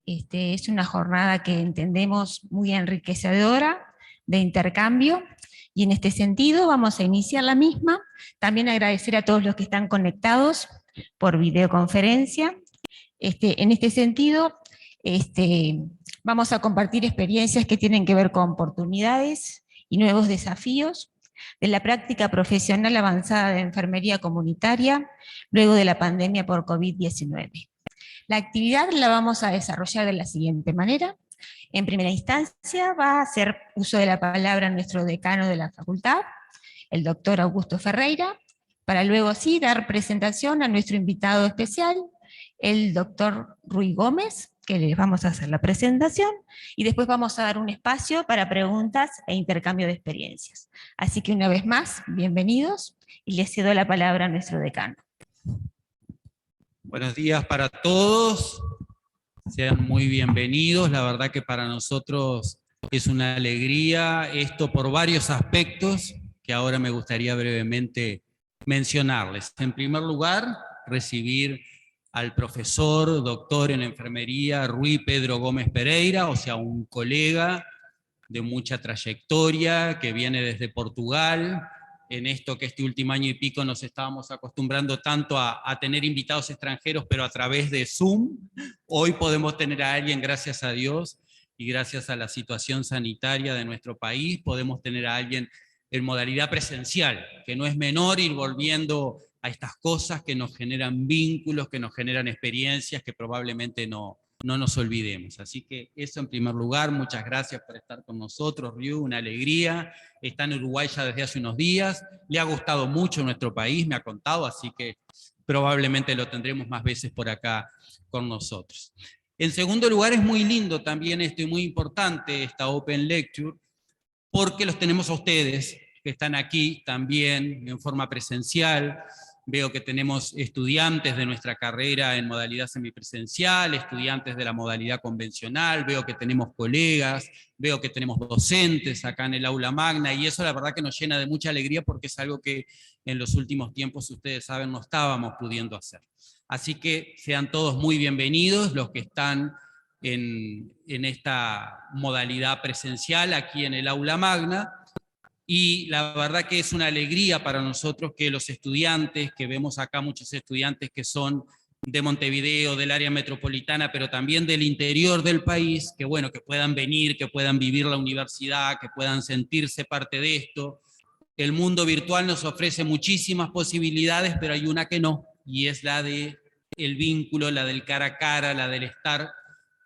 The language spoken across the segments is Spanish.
Es una jornada que entendemos muy enriquecedora de intercambio, y en este sentido vamos a iniciar la misma. También agradecer a todos los que están conectados por videoconferencia. En este sentido, vamos a compartir experiencias que tienen que ver con oportunidades y nuevos desafíos de la práctica profesional avanzada de enfermería comunitaria luego de la pandemia por COVID-19. La actividad la vamos a desarrollar de la siguiente manera. En primera instancia va a hacer uso de la palabra nuestro decano de la facultad, el doctor Augusto Ferreira, para luego sí dar presentación a nuestro invitado especial, el doctor Ruy Gómez, que les vamos a hacer la presentación, y después vamos a dar un espacio para preguntas e intercambio de experiencias. Así que una vez más, bienvenidos, y les cedo la palabra a nuestro decano. Buenos días para todos, sean muy bienvenidos. La verdad que para nosotros es una alegría esto por varios aspectos que ahora me gustaría brevemente mencionarles. En primer lugar, recibir al profesor, doctor en enfermería, Ruy Pedro Gómez Pereira, o sea, un colega de mucha trayectoria que viene desde Portugal. En esto que este último año y pico nos estábamos acostumbrando tanto a tener invitados extranjeros, pero a través de Zoom. Hoy podemos tener a alguien, gracias a Dios, y gracias a la situación sanitaria de nuestro país, podemos tener a alguien en modalidad presencial, que no es menor ir volviendo a estas cosas que nos generan vínculos, que nos generan experiencias que probablemente no nos olvidemos. Así que eso en primer lugar, muchas gracias por estar con nosotros, Ryu, una alegría. Está en Uruguay ya desde hace unos días, le ha gustado mucho nuestro país, me ha contado, así que probablemente lo tendremos más veces por acá con nosotros. En segundo lugar, es muy lindo también esto y muy importante esta Open Lecture, porque los tenemos a ustedes, que están aquí también en forma presencial. Veo que tenemos estudiantes de nuestra carrera en modalidad semipresencial, estudiantes de la modalidad convencional, veo que tenemos colegas, veo que tenemos docentes acá en el aula magna, y eso la verdad que nos llena de mucha alegría porque es algo que en los últimos tiempos, ustedes saben, no estábamos pudiendo hacer. Así que sean todos muy bienvenidos los que están en esta modalidad presencial aquí en el aula magna. Y la verdad que es una alegría para nosotros que los estudiantes, que vemos acá muchos estudiantes que son de Montevideo, del área metropolitana, pero también del interior del país, que bueno, que puedan venir, que puedan vivir la universidad, que puedan sentirse parte de esto. El mundo virtual nos ofrece muchísimas posibilidades, pero hay una que no, y es la de el vínculo, la del cara a cara, la del estar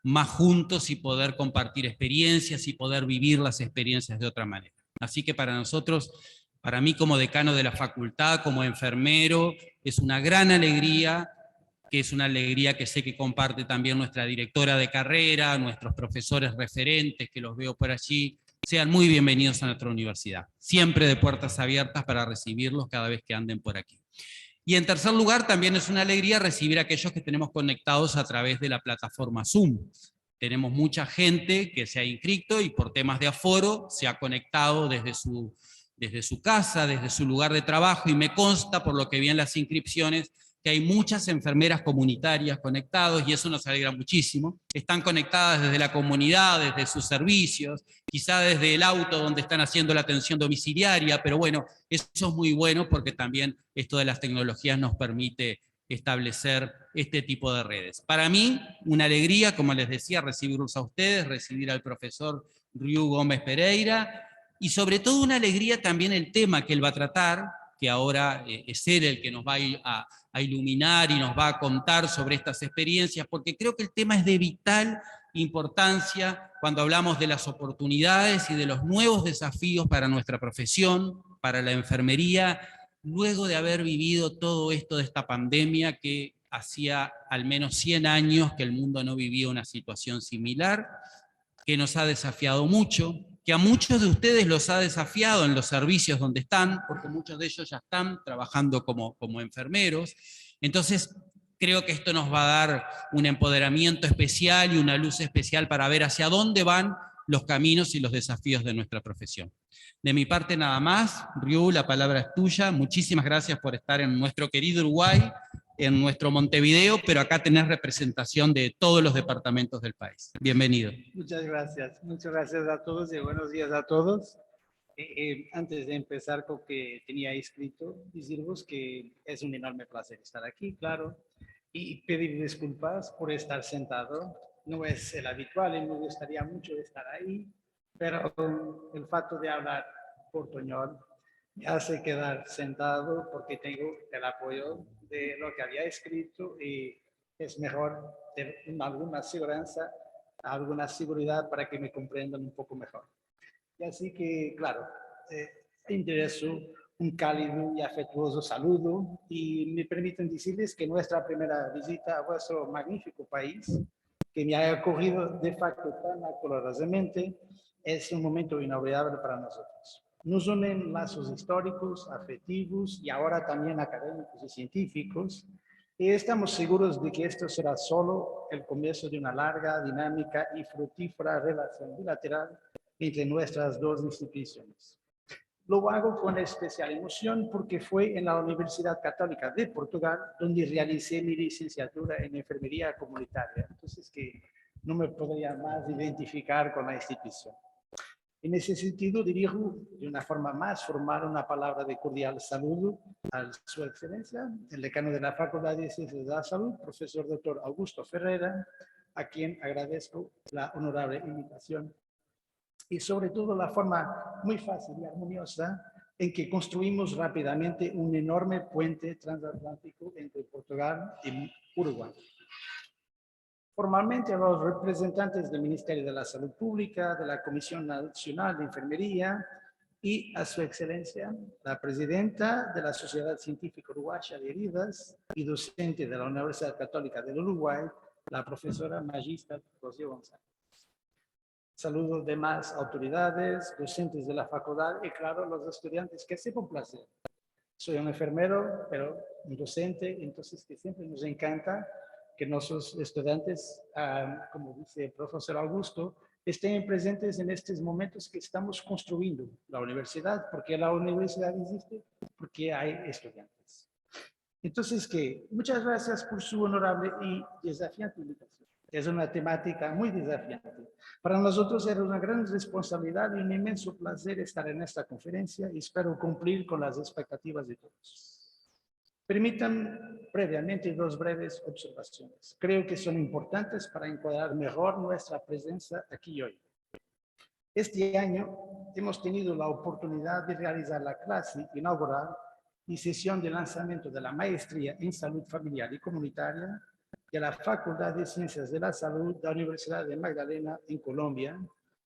más juntos y poder compartir experiencias y poder vivir las experiencias de otra manera. Así que para nosotros, para mí como decano de la facultad, como enfermero, es una gran alegría, que es una alegría que sé que comparte también nuestra directora de carrera, nuestros profesores referentes, que los veo por allí. Sean muy bienvenidos a nuestra universidad, siempre de puertas abiertas para recibirlos cada vez que anden por aquí. Y en tercer lugar, también es una alegría recibir a aquellos que tenemos conectados a través de la plataforma Zoom. Tenemos mucha gente que se ha inscrito y por temas de aforo se ha conectado desde su casa, desde su lugar de trabajo, y me consta, por lo que vi en las inscripciones, que hay muchas enfermeras comunitarias conectadas, y eso nos alegra muchísimo. Están conectadas desde la comunidad, desde sus servicios, quizá desde el auto donde están haciendo la atención domiciliaria, pero bueno, eso es muy bueno porque también esto de las tecnologías nos permite establecer este tipo de redes. Para mí, una alegría, como les decía, recibirlos a ustedes, recibir al profesor Ryu Gómez Pereira, y sobre todo una alegría también el tema que él va a tratar, que ahora es él el que nos va a iluminar y nos va a contar sobre estas experiencias, porque creo que el tema es de vital importancia cuando hablamos de las oportunidades y de los nuevos desafíos para nuestra profesión, para la enfermería, luego de haber vivido todo esto de esta pandemia que hacía al menos 100 años que el mundo no vivía una situación similar, que nos ha desafiado mucho, que a muchos de ustedes los ha desafiado en los servicios donde están, porque muchos de ellos ya están trabajando como enfermeros. Entonces, creo que esto nos va a dar un empoderamiento especial y una luz especial para ver hacia dónde van los caminos y los desafíos de nuestra profesión. De mi parte nada más. Ryu, la palabra es tuya. Muchísimas gracias por estar en nuestro querido Uruguay, en nuestro Montevideo, pero acá tenés representación de todos los departamentos del país. Bienvenido. Muchas gracias a todos y buenos días a todos. Antes de empezar con que tenía escrito, deciros que es un enorme placer estar aquí, claro, y pedir disculpas por estar sentado. No es el habitual y me gustaría mucho estar ahí, pero el facto de hablar portuñol me hace quedar sentado porque tengo el apoyo de lo que había escrito y es mejor tener alguna seguridad para que me comprendan un poco mejor. Y así que, claro, intereso un cálido y afectuoso saludo y me permiten decirles que nuestra primera visita a vuestro magnífico país, que me ha acogido de facto tan acaloradamente, es un momento inolvidable para nosotros. Nos unen lazos históricos, afectivos y ahora también académicos y científicos, y estamos seguros de que esto será solo el comienzo de una larga, dinámica y fructífera relación bilateral entre nuestras dos instituciones. Lo hago con especial emoción porque fue en la Universidad Católica de Portugal donde realicé mi licenciatura en enfermería comunitaria. Entonces que no me podría más identificar con la institución. En ese sentido, dirijo de una forma más formal una palabra de cordial saludo a Su Excelencia, el decano de la Facultad de Ciencias de la Salud, profesor Dr. Augusto Ferreira, a quien agradezco la honorable invitación y sobre todo la forma muy fácil y armoniosa en que construimos rápidamente un enorme puente transatlántico entre Portugal y Uruguay. Formalmente a los representantes del Ministerio de la Salud Pública, de la Comisión Nacional de Enfermería y a Su Excelencia, la presidenta de la Sociedad Científica Uruguaya de Heridas y docente de la Universidad Católica del Uruguay, la profesora magíster Rocío González. Saludos demás autoridades, docentes de la facultad y claro, los estudiantes que sepan placer. Soy un enfermero, pero un docente, entonces que siempre nos encanta que nuestros estudiantes, como dice el profesor Augusto, estén presentes en estos momentos que estamos construyendo la universidad, porque la universidad existe, porque hay estudiantes. Entonces, muchas gracias por su honorable y desafiante invitación. Es una temática muy desafiante. Para nosotros era una gran responsabilidad y un inmenso placer estar en esta conferencia y espero cumplir con las expectativas de todos. Permitan previamente dos breves observaciones. Creo que son importantes para encuadrar mejor nuestra presencia aquí hoy. Este año hemos tenido la oportunidad de realizar la clase inaugural y sesión de lanzamiento de la maestría en salud familiar y comunitaria de la Facultad de Ciencias de la Salud de la Universidad de Magdalena en Colombia,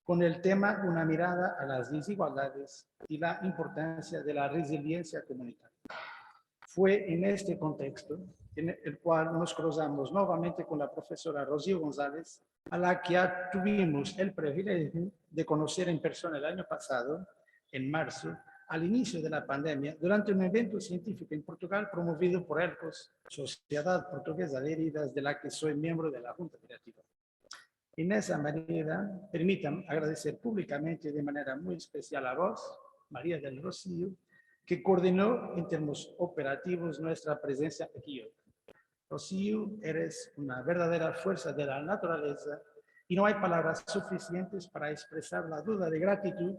con el tema Una mirada a las desigualdades y la importancia de la resiliencia comunitaria. Fue en este contexto en el cual nos cruzamos nuevamente con la profesora Rocío González, a la que ya tuvimos el privilegio de conocer en persona el año pasado, en marzo, al inicio de la pandemia, durante un evento científico en Portugal promovido por ELCOS, Sociedad Portuguesa de Heridas, de la que soy miembro de la Junta Directiva. En esa manera, permitan agradecer públicamente de manera muy especial a vos, María del Rocío, que coordinó en términos operativos nuestra presencia aquí hoy. Rocío, eres una verdadera fuerza de la naturaleza y no hay palabras suficientes para expresar la duda de gratitud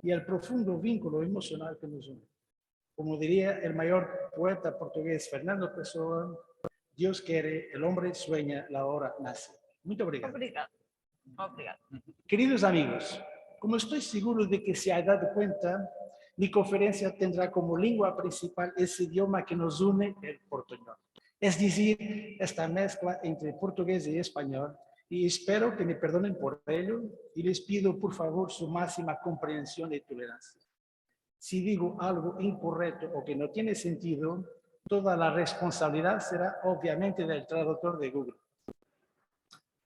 y el profundo vínculo emocional que nos une. Como diría el mayor poeta portugués Fernando Pessoa, Dios quiere, el hombre sueña, la hora nace. Muito obrigado. Obrigado. Obrigado. Queridos amigos, como estoy seguro de que se ha dado cuenta, mi conferencia tendrá como lengua principal ese idioma que nos une, el portuñol. Es decir, esta mezcla entre portugués y español, y espero que me perdonen por ello, y les pido por favor su máxima comprensión y tolerancia. Si digo algo incorrecto o que no tiene sentido, toda la responsabilidad será obviamente del traductor de Google.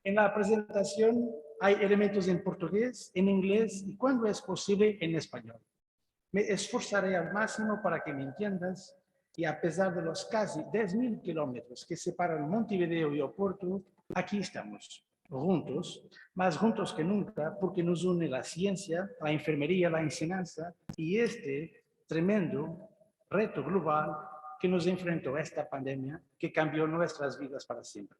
En la presentación hay elementos en portugués, en inglés y cuando es posible en español. Me esforzaré al máximo para que me entiendas y a pesar de los casi 10.000 kilómetros que separan Montevideo y Oporto, aquí estamos, juntos, más juntos que nunca porque nos une la ciencia, la enfermería, la enseñanza y este tremendo reto global que nos enfrentó esta pandemia que cambió nuestras vidas para siempre.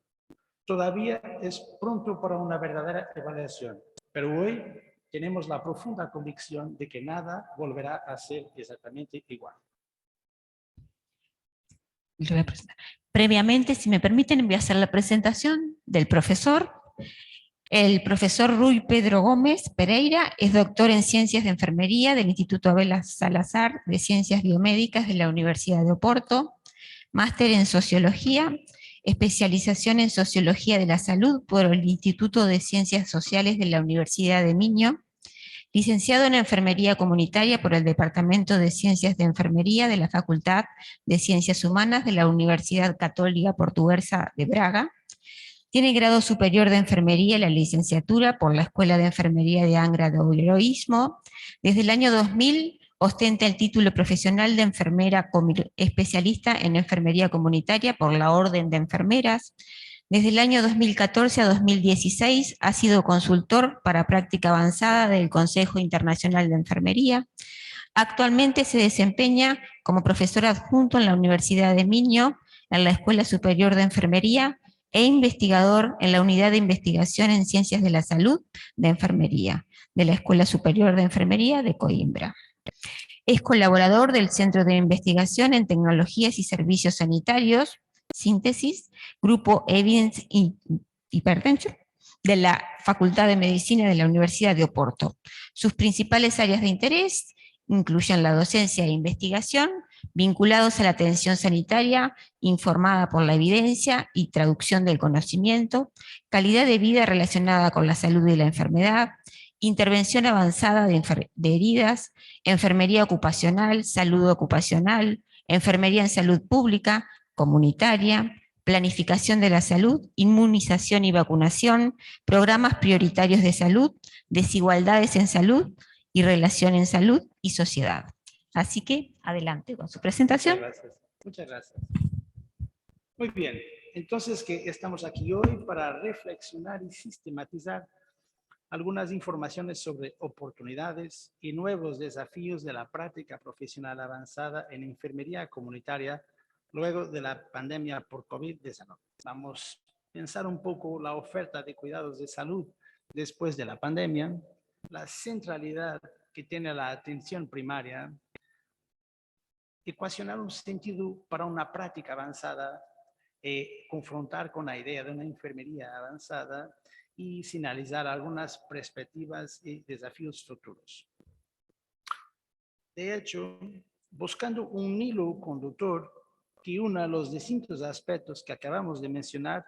Todavía es pronto para una verdadera evaluación, pero hoy tenemos la profunda convicción de que nada volverá a ser exactamente igual. Lo voy a presentar. Previamente, si me permiten, voy a hacer la presentación del profesor. El profesor Rui Pedro Gómez Pereira es doctor en Ciencias de Enfermería del Instituto Abel Salazar de Ciencias Biomédicas de la Universidad de Oporto, máster en Sociología, especialización en Sociología de la Salud por el Instituto de Ciencias Sociales de la Universidad de Minho, licenciado en Enfermería Comunitaria por el Departamento de Ciencias de Enfermería de la Facultad de Ciencias Humanas de la Universidad Católica Portuguesa de Braga. Tiene grado superior de Enfermería en la licenciatura por la Escuela de Enfermería de Angra do Heroísmo. Desde el año 2000 ostenta el título profesional de enfermera especialista en enfermería comunitaria por la Orden de Enfermeras. Desde el año 2014 a 2016 ha sido consultor para práctica avanzada del Consejo Internacional de Enfermería. Actualmente se desempeña como profesor adjunto en la Universidad de Minho, en la Escuela Superior de Enfermería, e investigador en la Unidad de Investigación en Ciencias de la Salud de Enfermería, de la Escuela Superior de Enfermería de Coimbra. Es colaborador del Centro de Investigación en Tecnologías y Servicios Sanitarios, Síntesis, Grupo Evidence Hypertension, de la Facultad de Medicina de la Universidad de Oporto. Sus principales áreas de interés incluyen la docencia e investigación, vinculados a la atención sanitaria informada por la evidencia y traducción del conocimiento, calidad de vida relacionada con la salud y la enfermedad, intervención avanzada de heridas, enfermería ocupacional, salud ocupacional, enfermería en salud pública, comunitaria, planificación de la salud, inmunización y vacunación, programas prioritarios de salud, desigualdades en salud y relación en salud y sociedad. Así que, adelante con su presentación. Muchas gracias. Muchas gracias. Muy bien, entonces que estamos aquí hoy para reflexionar y sistematizar algunas informaciones sobre oportunidades y nuevos desafíos de la práctica profesional avanzada en enfermería comunitaria luego de la pandemia por COVID-19. Vamos a pensar un poco la oferta de cuidados de salud después de la pandemia, la centralidad que tiene la atención primaria, ecuacionar un sentido para una práctica avanzada, confrontar con la idea de una enfermería avanzada y finalizar algunas perspectivas y desafíos futuros. De hecho, buscando un hilo conductor que una los distintos aspectos que acabamos de mencionar,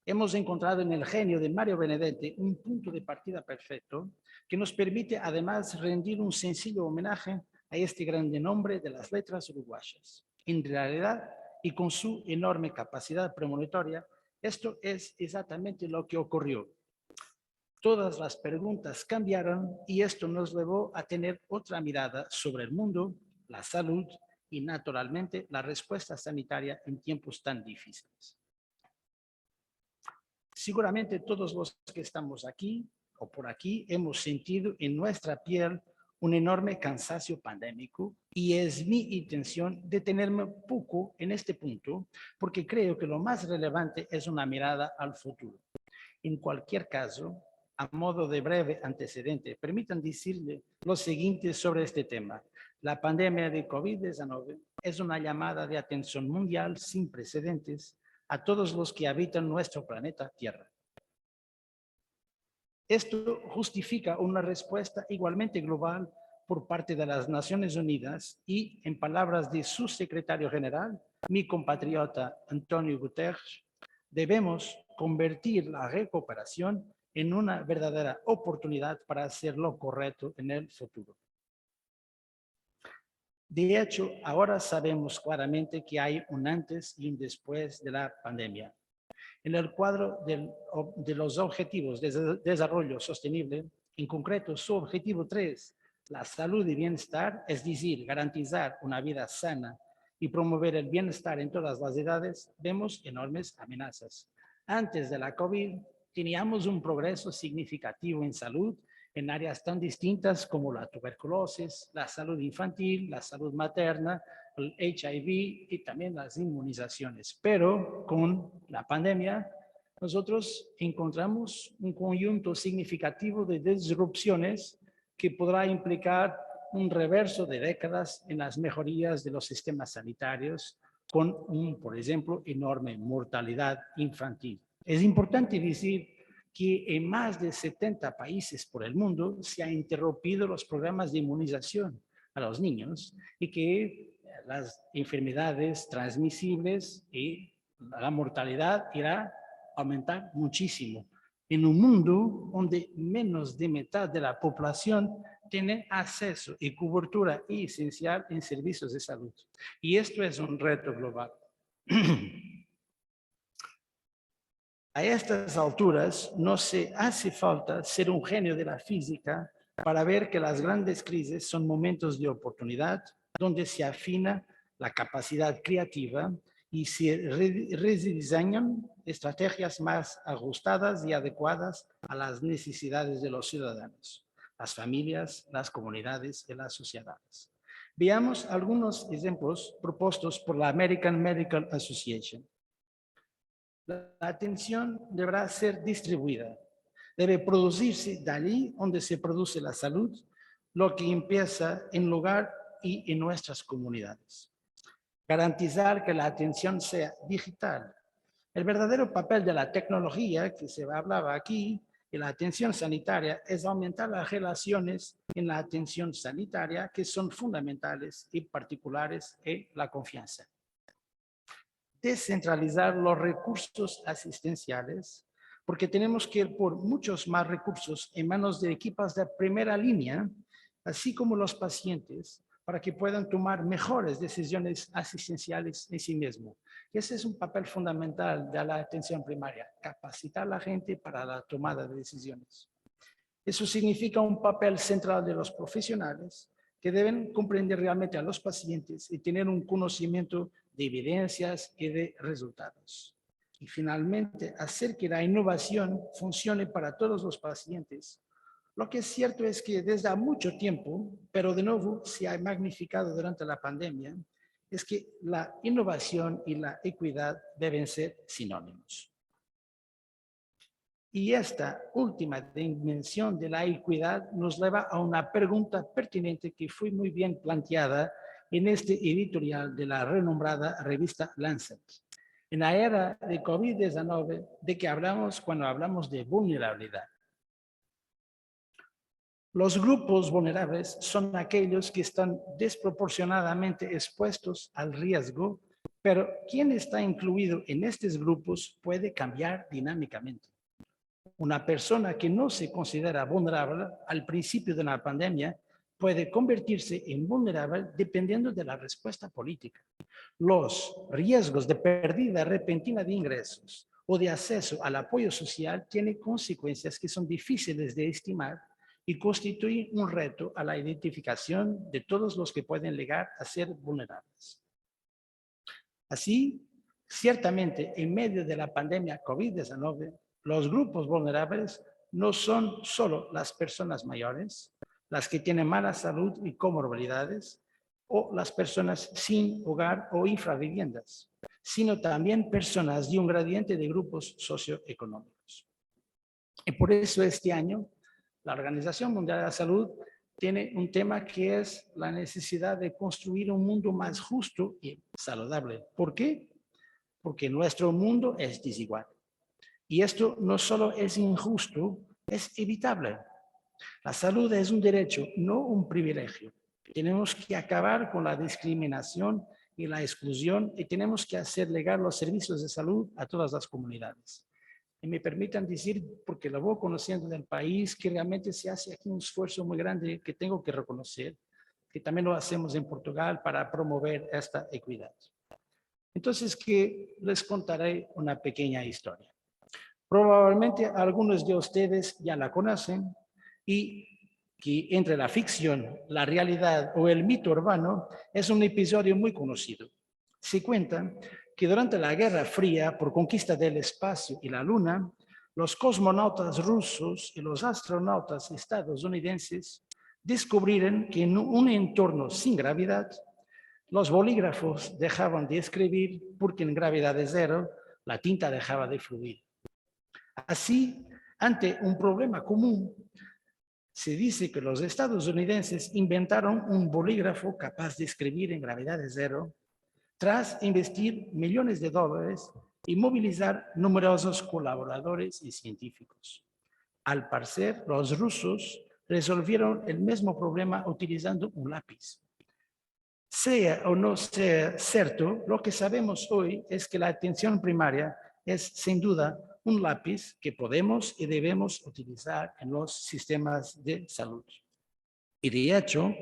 hemos encontrado en el genio de Mario Benedetti un punto de partida perfecto que nos permite además rendir un sencillo homenaje a este grande nombre de las letras uruguayas. En realidad, y con su enorme capacidad premonitoria, esto es exactamente lo que ocurrió. Todas las preguntas cambiaron y esto nos llevó a tener otra mirada sobre el mundo, la salud y, naturalmente, la respuesta sanitaria en tiempos tan difíciles. Seguramente todos los que estamos aquí o por aquí hemos sentido en nuestra piel un enorme cansancio pandémico y es mi intención detenerme un poco en este punto porque creo que lo más relevante es una mirada al futuro. En cualquier caso, a modo de breve antecedente, permitan decirle lo siguiente sobre este tema. La pandemia de COVID-19 es una llamada de atención mundial sin precedentes a todos los que habitan nuestro planeta Tierra. Esto justifica una respuesta igualmente global por parte de las Naciones Unidas y, en palabras de su secretario general, mi compatriota Antonio Guterres, debemos convertir la recuperación en una verdadera oportunidad para hacer lo correcto en el futuro. De hecho, ahora sabemos claramente que hay un antes y un después de la pandemia. En el cuadro de los Objetivos de Desarrollo Sostenible, en concreto su objetivo 3, la salud y bienestar, es decir, garantizar una vida sana y promover el bienestar en todas las edades, vemos enormes amenazas. Antes de la COVID, teníamos un progreso significativo en salud en áreas tan distintas como la tuberculosis, la salud infantil, la salud materna, el HIV y también las inmunizaciones. Pero con la pandemia, nosotros encontramos un conjunto significativo de disrupciones que podrá implicar un reverso de décadas en las mejorías de los sistemas sanitarios, con por ejemplo, enorme mortalidad infantil. Es importante decir que en más de 70 países por el mundo se han interrumpido los programas de inmunización a los niños y que las enfermedades transmisibles y la mortalidad irá a aumentar muchísimo en un mundo donde menos de mitad de la población tiene acceso y cobertura esencial en servicios de salud. Y esto es un reto global. A estas alturas no se hace falta ser un genio de la física para ver que las grandes crisis son momentos de oportunidad donde se afina la capacidad creativa y se rediseñan estrategias más ajustadas y adecuadas a las necesidades de los ciudadanos, las familias, las comunidades y las sociedades. Veamos algunos ejemplos propuestos por la American Medical Association. La atención deberá ser distribuida. Debe producirse de allí donde se produce la salud, lo que empieza en el hogar y en nuestras comunidades. Garantizar que la atención sea digital. El verdadero papel de la tecnología que se hablaba aquí en la atención sanitaria es aumentar las relaciones en la atención sanitaria que son fundamentales y particulares en la confianza. Descentralizar los recursos asistenciales, porque tenemos que ir por muchos más recursos en manos de equipos de primera línea, así como los pacientes, para que puedan tomar mejores decisiones asistenciales en sí mismos. Y ese es un papel fundamental de la atención primaria, capacitar a la gente para la tomada de decisiones. Eso significa un papel central de los profesionales que deben comprender realmente a los pacientes y tener un conocimiento de evidencias y de resultados. Y finalmente, hacer que la innovación funcione para todos los pacientes. Lo que es cierto es que desde hace mucho tiempo, pero de nuevo se ha magnificado durante la pandemia, es que la innovación y la equidad deben ser sinónimos. Y esta última dimensión de la equidad nos lleva a una pregunta pertinente que fue muy bien planteada en este editorial de la renombrada revista Lancet. En la era de COVID-19, ¿de qué hablamos cuando hablamos de vulnerabilidad? Los grupos vulnerables son aquellos que están desproporcionadamente expuestos al riesgo, pero quien está incluido en estos grupos puede cambiar dinámicamente. Una persona que no se considera vulnerable al principio de una pandemia puede convertirse en vulnerable dependiendo de la respuesta política. Los riesgos de pérdida repentina de ingresos o de acceso al apoyo social tienen consecuencias que son difíciles de estimar y constituyen un reto a la identificación de todos los que pueden llegar a ser vulnerables. Así, ciertamente, en medio de la pandemia COVID-19, los grupos vulnerables no son solo las personas mayores, las que tienen mala salud y comorbilidades, o las personas sin hogar o infraviviendas, sino también personas de un gradiente de grupos socioeconómicos. Y por eso este año, la Organización Mundial de la Salud tiene un tema que es la necesidad de construir un mundo más justo y saludable. ¿Por qué? Porque nuestro mundo es desigual. Y esto no solo es injusto, es evitable. La salud es un derecho, no un privilegio. Tenemos que acabar con la discriminación y la exclusión y tenemos que hacer llegar los servicios de salud a todas las comunidades. Y me permitan decir, porque lo voy conociendo del país, que realmente se hace aquí un esfuerzo muy grande que tengo que reconocer, que también lo hacemos en Portugal para promover esta equidad. Entonces, que les contaré una pequeña historia. Probablemente algunos de ustedes ya la conocen y que entre la ficción, la realidad o el mito urbano es un episodio muy conocido. Se cuenta que durante la Guerra Fría por conquista del espacio y la Luna, los cosmonautas rusos y los astronautas estadounidenses descubrieron que en un entorno sin gravedad, Los bolígrafos dejaban de escribir porque en gravedad de cero la tinta dejaba de fluir. Así, ante un problema común, se dice que los estadounidenses inventaron un bolígrafo capaz de escribir en gravedad de cero tras investir millones de dólares y movilizar numerosos colaboradores y científicos. Al parecer, los rusos resolvieron el mismo problema utilizando un lápiz. Sea o no sea cierto, lo que sabemos hoy es que la atención primaria es sin duda un lápiz que podemos y debemos utilizar en los sistemas de salud. Y de hecho,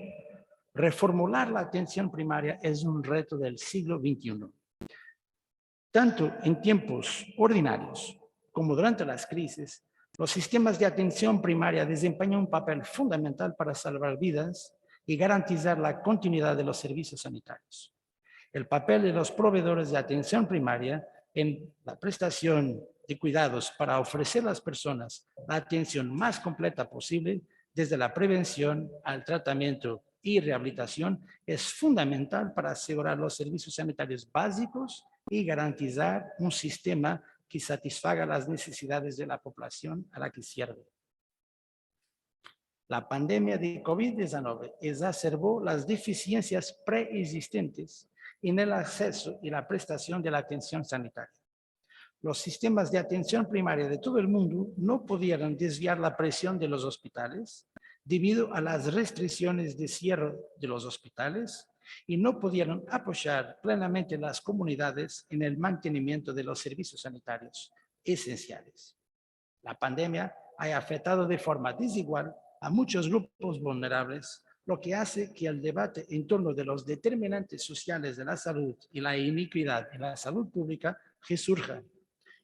reformular la atención primaria es un reto del siglo XXI. Tanto en tiempos ordinarios como durante las crisis, los sistemas de atención primaria desempeñan un papel fundamental para salvar vidas y garantizar la continuidad de los servicios sanitarios. El papel de los proveedores de atención primaria en la prestación de cuidados para ofrecer a las personas la atención más completa posible, desde la prevención al tratamiento y rehabilitación, es fundamental para asegurar los servicios sanitarios básicos y garantizar un sistema que satisfaga las necesidades de la población a la que sirve. La pandemia de COVID-19 exacerbó las deficiencias preexistentes en el acceso y la prestación de la atención sanitaria. Los sistemas de atención primaria de todo el mundo no pudieron desviar la presión de los hospitales debido a las restricciones de cierre de los hospitales y no pudieron apoyar plenamente las comunidades en el mantenimiento de los servicios sanitarios esenciales. La pandemia ha afectado de forma desigual a muchos grupos vulnerables, lo que hace que el debate en torno de los determinantes sociales de la salud y la iniquidad en la salud pública resurja.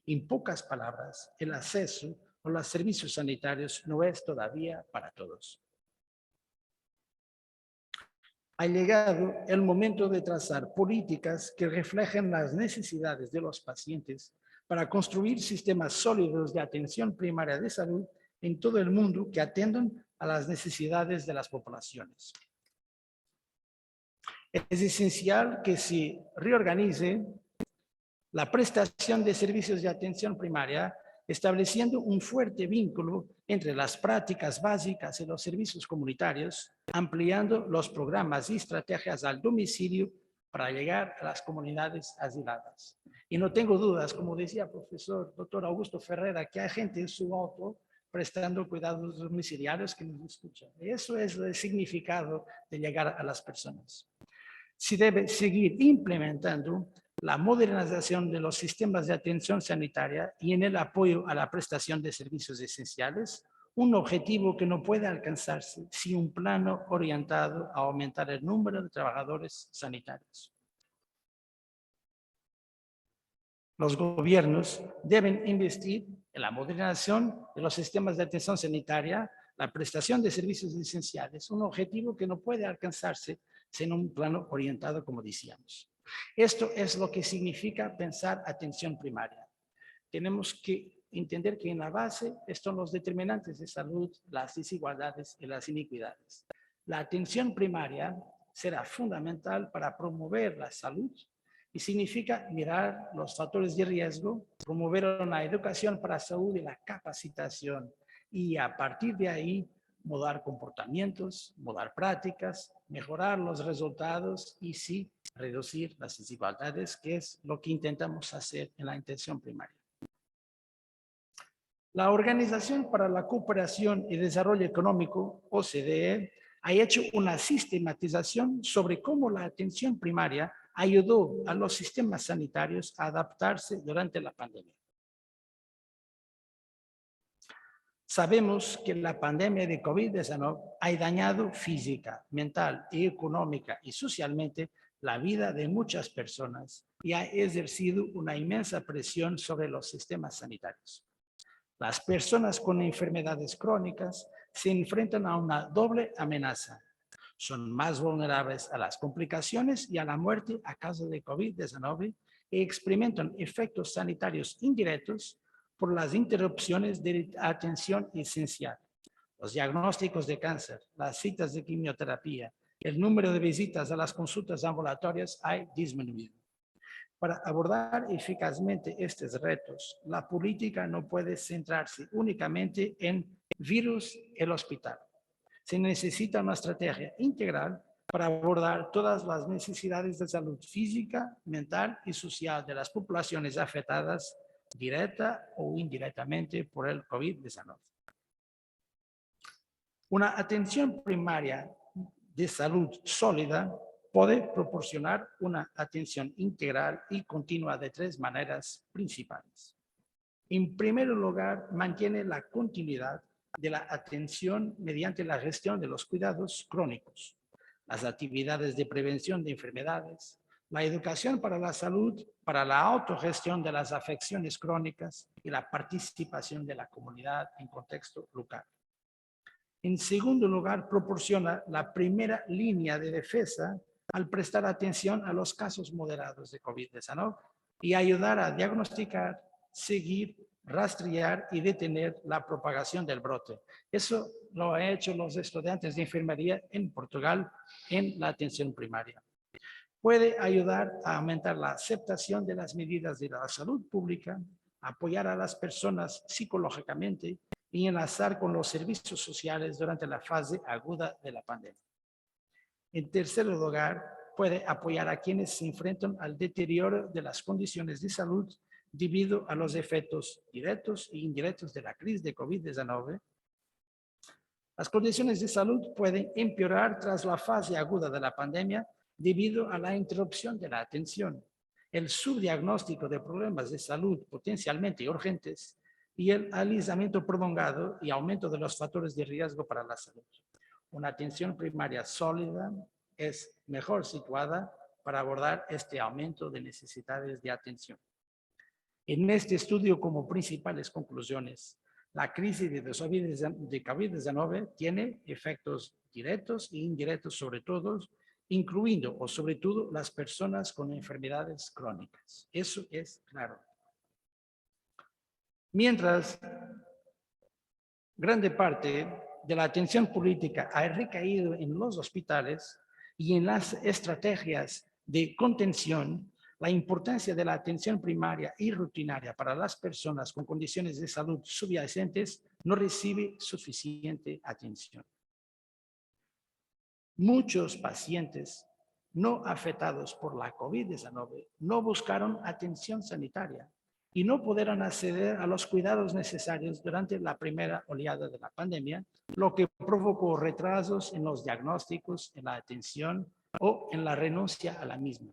En pocas palabras, el acceso a los servicios sanitarios no es todavía para todos. Ha llegado el momento de trazar políticas que reflejen las necesidades de los pacientes para construir sistemas sólidos de atención primaria de salud en todo el mundo que atiendan a las necesidades de las poblaciones. Es esencial que se reorganice la prestación de servicios de atención primaria, estableciendo un fuerte vínculo entre las prácticas básicas y los servicios comunitarios, ampliando los programas y estrategias al domicilio para llegar a las comunidades asiladas. Y no tengo dudas, como decía el profesor doctor Augusto Ferreira, que hay gente en su auto prestando cuidados domiciliarios que nos escuchan. Eso es el significado de llegar a las personas. Se debe seguir implementando la modernización de los sistemas de atención sanitaria y en el apoyo a la prestación de servicios esenciales, un objetivo que no puede alcanzarse sin un plano orientado a aumentar el número de trabajadores sanitarios. Los gobiernos deben investir en la modernización de los sistemas de atención sanitaria, la prestación de servicios esenciales, un objetivo que no puede alcanzarse sin un plano orientado, como decíamos. Esto es lo que significa pensar atención primaria. Tenemos que entender que en la base están los determinantes de salud, las desigualdades y las iniquidades. La atención primaria será fundamental para promover la salud y significa mirar los factores de riesgo, promover una educación para la salud y la capacitación y a partir de ahí mudar comportamientos, mudar prácticas, mejorar los resultados y sí, reducir las desigualdades, que es lo que intentamos hacer en la atención primaria. La Organización para la Cooperación y Desarrollo Económico, OCDE, ha hecho una sistematización sobre cómo la atención primaria ayudó a los sistemas sanitarios a adaptarse durante la pandemia. Sabemos que la pandemia de COVID-19 ha dañado física, mental, económica y socialmente la vida de muchas personas y ha ejercido una inmensa presión sobre los sistemas sanitarios. Las personas con enfermedades crónicas se enfrentan a una doble amenaza. Son más vulnerables a las complicaciones y a la muerte a causa de COVID-19 y experimentan efectos sanitarios indirectos por las interrupciones de atención esencial. Los diagnósticos de cáncer, las citas de quimioterapia El número de visitas a las consultas ambulatorias ha disminuido. Para abordar eficazmente estos retos, la política no puede centrarse únicamente en virus el hospital. Se necesita una estrategia integral para abordar todas las necesidades de salud física, mental y social de las poblaciones afectadas directa o indirectamente por el COVID-19. Una atención primaria de salud sólida puede proporcionar una atención integral y continua de tres maneras principales. En primer lugar, mantiene la continuidad de la atención mediante la gestión de los cuidados crónicos, las actividades de prevención de enfermedades, la educación para la salud, para la autogestión de las afecciones crónicas y la participación de la comunidad en contexto local. En segundo lugar, proporciona la primera línea de defensa al prestar atención a los casos moderados de COVID-19 y ayudar a diagnosticar, seguir, rastrear y detener la propagación del brote. Eso lo han hecho los estudiantes de enfermería en Portugal en la atención primaria. Puede ayudar a aumentar la aceptación de las medidas de la salud pública, apoyar a las personas psicológicamente y enlazar con los servicios sociales durante la fase aguda de la pandemia. En tercer lugar, puede apoyar a quienes se enfrentan al deterioro de las condiciones de salud debido a los efectos directos e indirectos de la crisis de COVID-19. Las condiciones de salud pueden empeorar tras la fase aguda de la pandemia debido a la interrupción de la atención, el subdiagnóstico de problemas de salud potencialmente urgentes y el aislamiento prolongado y aumento de los factores de riesgo para la salud. Una atención primaria sólida es mejor situada para abordar este aumento de necesidades de atención. En este estudio, como principales conclusiones, la crisis de COVID-19 tiene efectos directos e indirectos sobre todos, incluyendo o sobre todo las personas con enfermedades crónicas. Eso es claro. Mientras grande parte de la atención política ha recaído en los hospitales y en las estrategias de contención, la importancia de la atención primaria y rutinaria para las personas con condiciones de salud subyacentes no recibe suficiente atención. Muchos pacientes no afectados por la COVID-19 no buscaron atención sanitaria y no pudieron acceder a los cuidados necesarios durante la primera oleada de la pandemia, lo que provocó retrasos en los diagnósticos, en la atención o en la renuncia a la misma.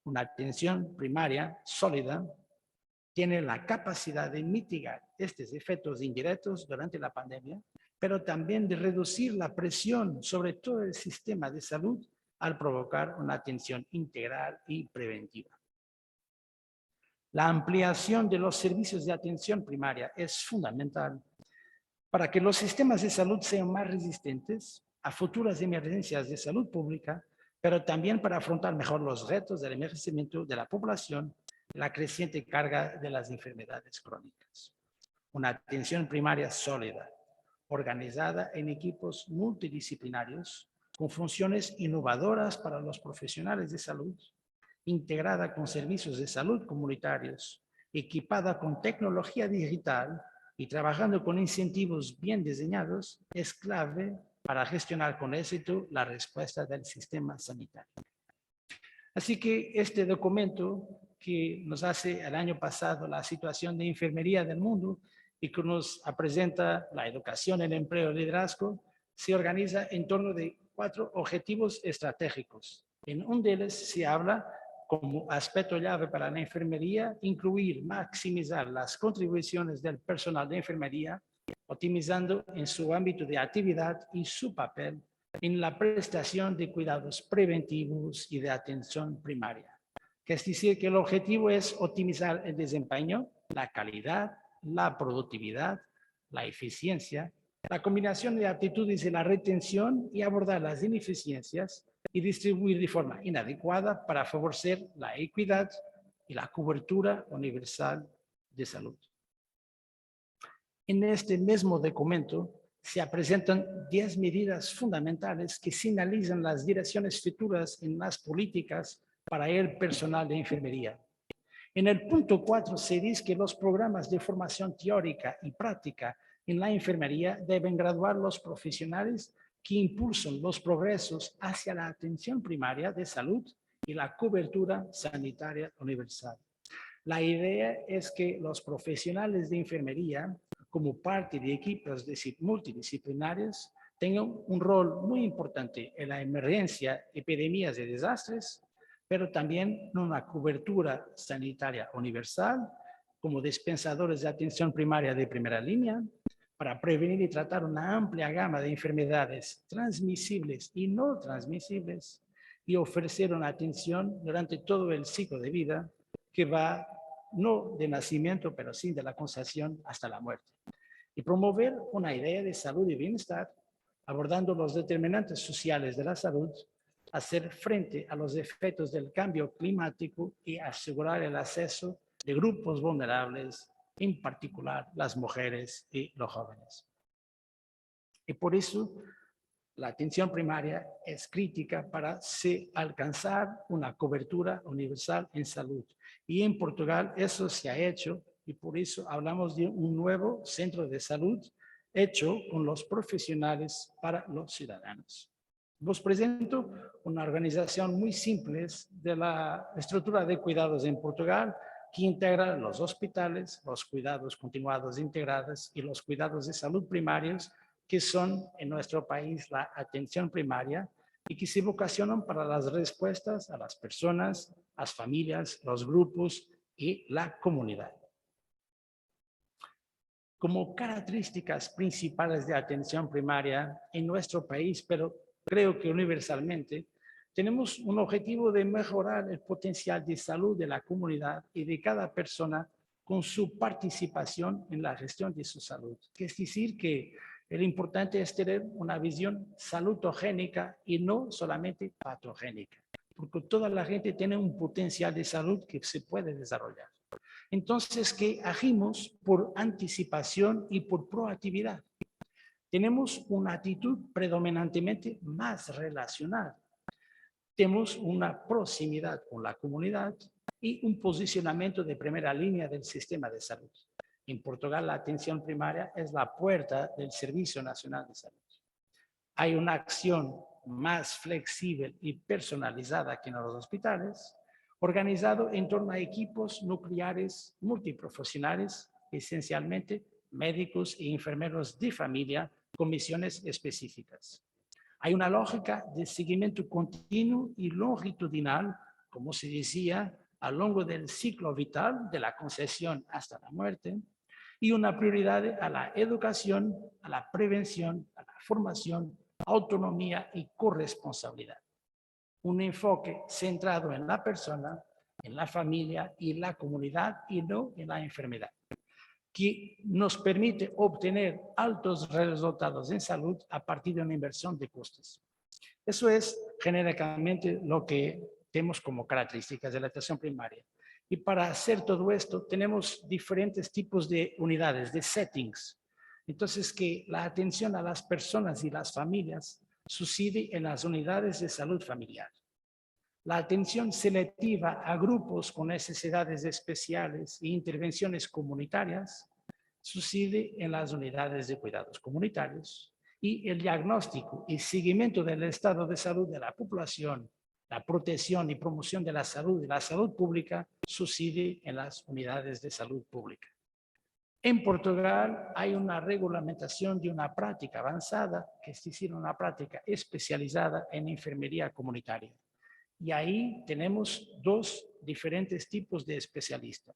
Una atención primaria sólida tiene la capacidad de mitigar estos efectos indirectos durante la pandemia, pero también de reducir la presión sobre todo el sistema de salud al provocar una atención integral y preventiva. La ampliación de los servicios de atención primaria es fundamental para que los sistemas de salud sean más resistentes a futuras emergencias de salud pública, pero también para afrontar mejor los retos del envejecimiento de la población y la creciente carga de las enfermedades crónicas. Una atención primaria sólida, organizada en equipos multidisciplinarios, con funciones innovadoras para los profesionales de salud, integrada con servicios de salud comunitarios, equipada con tecnología digital y trabajando con incentivos bien diseñados, es clave para gestionar con éxito la respuesta del sistema sanitario. Así que este documento que nos hace el año pasado la situación de enfermería del mundo y que nos presenta la educación, el empleo y el liderazgo, se organiza en torno de 4 objetivos estratégicos. En uno de ellos se habla como aspecto clave para la enfermería, incluir, maximizar las contribuciones del personal de enfermería, optimizando en su ámbito de actividad y su papel en la prestación de cuidados preventivos y de atención primaria. Que es decir, que el objetivo es optimizar el desempeño, la calidad, la productividad, la eficiencia, la combinación de actitudes y la retención y abordar las ineficiencias y distribuir de forma inadecuada para favorecer la equidad y la cobertura universal de salud. En este mismo documento se presentan 10 medidas fundamentales que sinalizan las direcciones futuras en las políticas para el personal de enfermería. En el punto 4 se dice que los programas de formación teórica y práctica en la enfermería deben graduar los profesionales que impulsan los progresos hacia la atención primaria de salud y la cobertura sanitaria universal. La idea es que los profesionales de enfermería, como parte de equipos multidisciplinarios, tengan un rol muy importante en la emergencia, epidemias y desastres, pero también en una cobertura sanitaria universal, como dispensadores de atención primaria de primera línea, para prevenir y tratar una amplia gama de enfermedades transmisibles y no transmisibles, y ofrecer una atención durante todo el ciclo de vida que va no de nacimiento, pero sí de la concepción hasta la muerte. Y promover una idea de salud y bienestar, abordando los determinantes sociales de la salud, hacer frente a los efectos del cambio climático y asegurar el acceso de grupos vulnerables, en particular las mujeres y los jóvenes. Y por eso la atención primaria es crítica para alcanzar una cobertura universal en salud. Y en Portugal eso se ha hecho y por eso hablamos de un nuevo centro de salud hecho con los profesionales para los ciudadanos. Os presento una organización muy simple de la estructura de cuidados en Portugal que integra los hospitales, los cuidados continuados integrados y los cuidados de salud primarios que son en nuestro país la atención primaria y que se vocacionan para las respuestas a las personas, las familias, los grupos y la comunidad. Como características principales de atención primaria en nuestro país, pero creo que universalmente, tenemos un objetivo de mejorar el potencial de salud de la comunidad y de cada persona con su participación en la gestión de su salud. Es decir, que lo importante es tener una visión salutogénica y no solamente patogénica, porque toda la gente tiene un potencial de salud que se puede desarrollar. Entonces, que agimos por anticipación y por proactividad. Tenemos una actitud predominantemente más relacional. Tenemos una proximidad con la comunidad y un posicionamiento de primera línea del sistema de salud. En Portugal, la atención primaria es la puerta del Servicio Nacional de Salud. Hay una acción más flexible y personalizada que en los hospitales, organizado en torno a equipos nucleares multiprofesionales, esencialmente médicos y enfermeros de familia con misiones específicas. Hay una lógica de seguimiento continuo y longitudinal, como se decía, a lo largo del ciclo vital, de la concepción hasta la muerte, y una prioridad a la educación, a la prevención, a la formación, autonomía y corresponsabilidad. Un enfoque centrado en la persona, en la familia y la comunidad y no en la enfermedad, que nos permite obtener altos resultados en salud a partir de una inversión de costes. Eso es genéricamente lo que tenemos como características de la atención primaria. Y para hacer todo esto tenemos diferentes tipos de unidades, de settings. Entonces, que la atención a las personas y las familias sucede en las unidades de salud familiar. La atención selectiva a grupos con necesidades especiales e intervenciones comunitarias sucede en las unidades de cuidados comunitarios. Y el diagnóstico y seguimiento del estado de salud de la población, la protección y promoción de la salud y la salud pública sucede en las unidades de salud pública. En Portugal hay una regulamentación de una práctica avanzada, que es decir, una práctica especializada en enfermería comunitaria. Y ahí tenemos dos diferentes tipos de especialistas.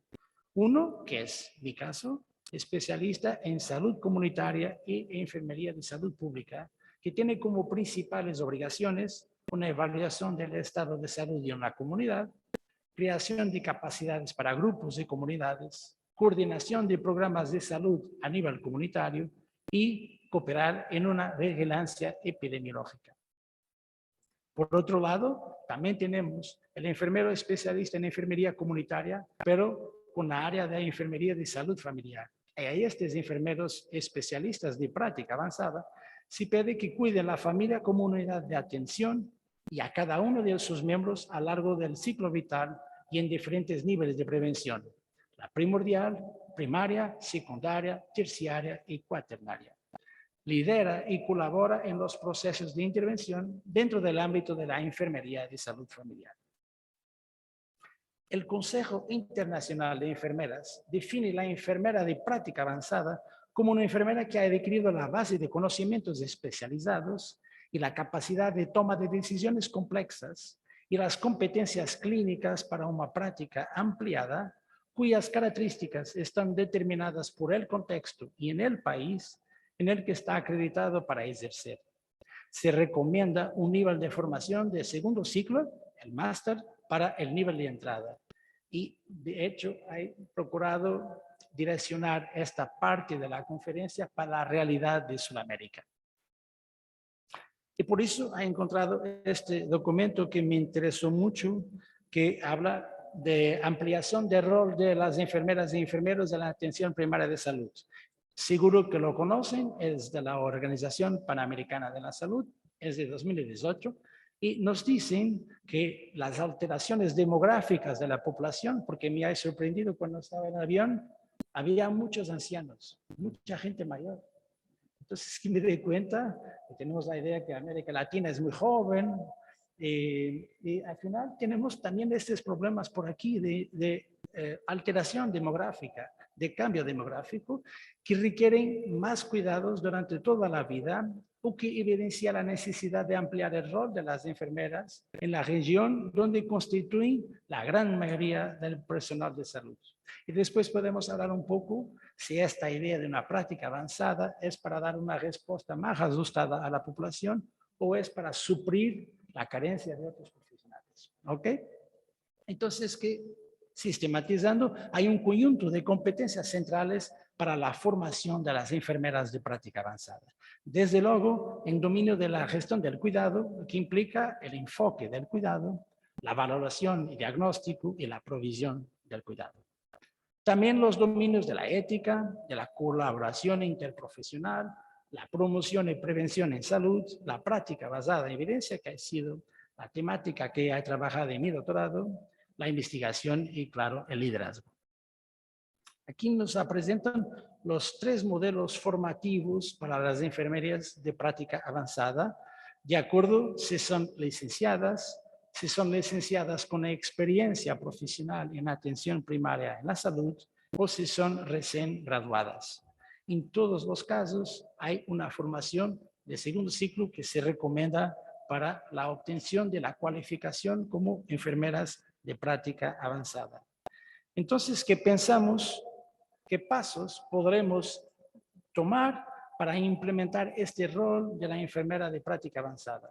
Uno, que es mi caso, especialista en salud comunitaria y enfermería de salud pública, que tiene como principales obligaciones una evaluación del estado de salud de una comunidad, creación de capacidades para grupos y comunidades, coordinación de programas de salud a nivel comunitario y cooperar en una vigilancia epidemiológica. Por otro lado, también tenemos el enfermero especialista en enfermería comunitaria, pero con la área de enfermería de salud familiar, Y a estos enfermeros especialistas de práctica avanzada se pide que cuiden la familia como unidad de atención y a cada uno de sus miembros a lo largo del ciclo vital y en diferentes niveles de prevención: la primordial, primaria, secundaria, terciaria y cuaternaria. Lidera y colabora en los procesos de intervención dentro del ámbito de la enfermería de salud familiar. El Consejo Internacional de Enfermeras define la enfermera de práctica avanzada como una enfermera que ha adquirido la base de conocimientos especializados y la capacidad de toma de decisiones complexas y las competencias clínicas para una práctica ampliada, cuyas características están determinadas por el contexto y en el país en el que está acreditado para ejercer. Se recomienda un nivel de formación de segundo ciclo, el máster, para el nivel de entrada. Y de hecho, he procurado direccionar esta parte de la conferencia para la realidad de Sudamérica. Y por eso he encontrado este documento que me interesó mucho, que habla de ampliación del rol de las enfermeras y enfermeros de la atención primaria de salud. Seguro que lo conocen, es de la Organización Panamericana de la Salud, es de 2018, y nos dicen que las alteraciones demográficas de la población, porque me ha sorprendido cuando estaba en el avión, había muchos ancianos, mucha gente mayor. Entonces, que me doy cuenta que tenemos la idea que América Latina es muy joven, y al final tenemos también estos problemas por aquí de alteración demográfica, de cambio demográfico, que requieren más cuidados durante toda la vida, o que evidencia la necesidad de ampliar el rol de las enfermeras en la región donde constituyen la gran mayoría del personal de salud. Y después podemos hablar un poco si esta idea de una práctica avanzada es para dar una respuesta más ajustada a la población o es para suplir la carencia de otros profesionales. ¿Ok? Entonces, que sistematizando, hay un conjunto de competencias centrales para la formación de las enfermeras de práctica avanzada. Desde luego, en dominio de la gestión del cuidado, que implica el enfoque del cuidado, la valoración y diagnóstico y la provisión del cuidado. También los dominios de la ética, de la colaboración interprofesional, la promoción y prevención en salud, la práctica basada en evidencia, que ha sido la temática que he trabajado en mi doctorado, la investigación y, claro, el liderazgo. Aquí nos presentan los 3 modelos formativos para las enfermerías de práctica avanzada, de acuerdo si son licenciadas con experiencia profesional en atención primaria en la salud o si son recién graduadas. En todos los casos hay una formación de segundo ciclo que se recomienda para la obtención de la cualificación como enfermeras de práctica avanzada. Entonces, ¿qué pensamos? ¿Qué pasos podremos tomar para implementar este rol de la enfermera de práctica avanzada?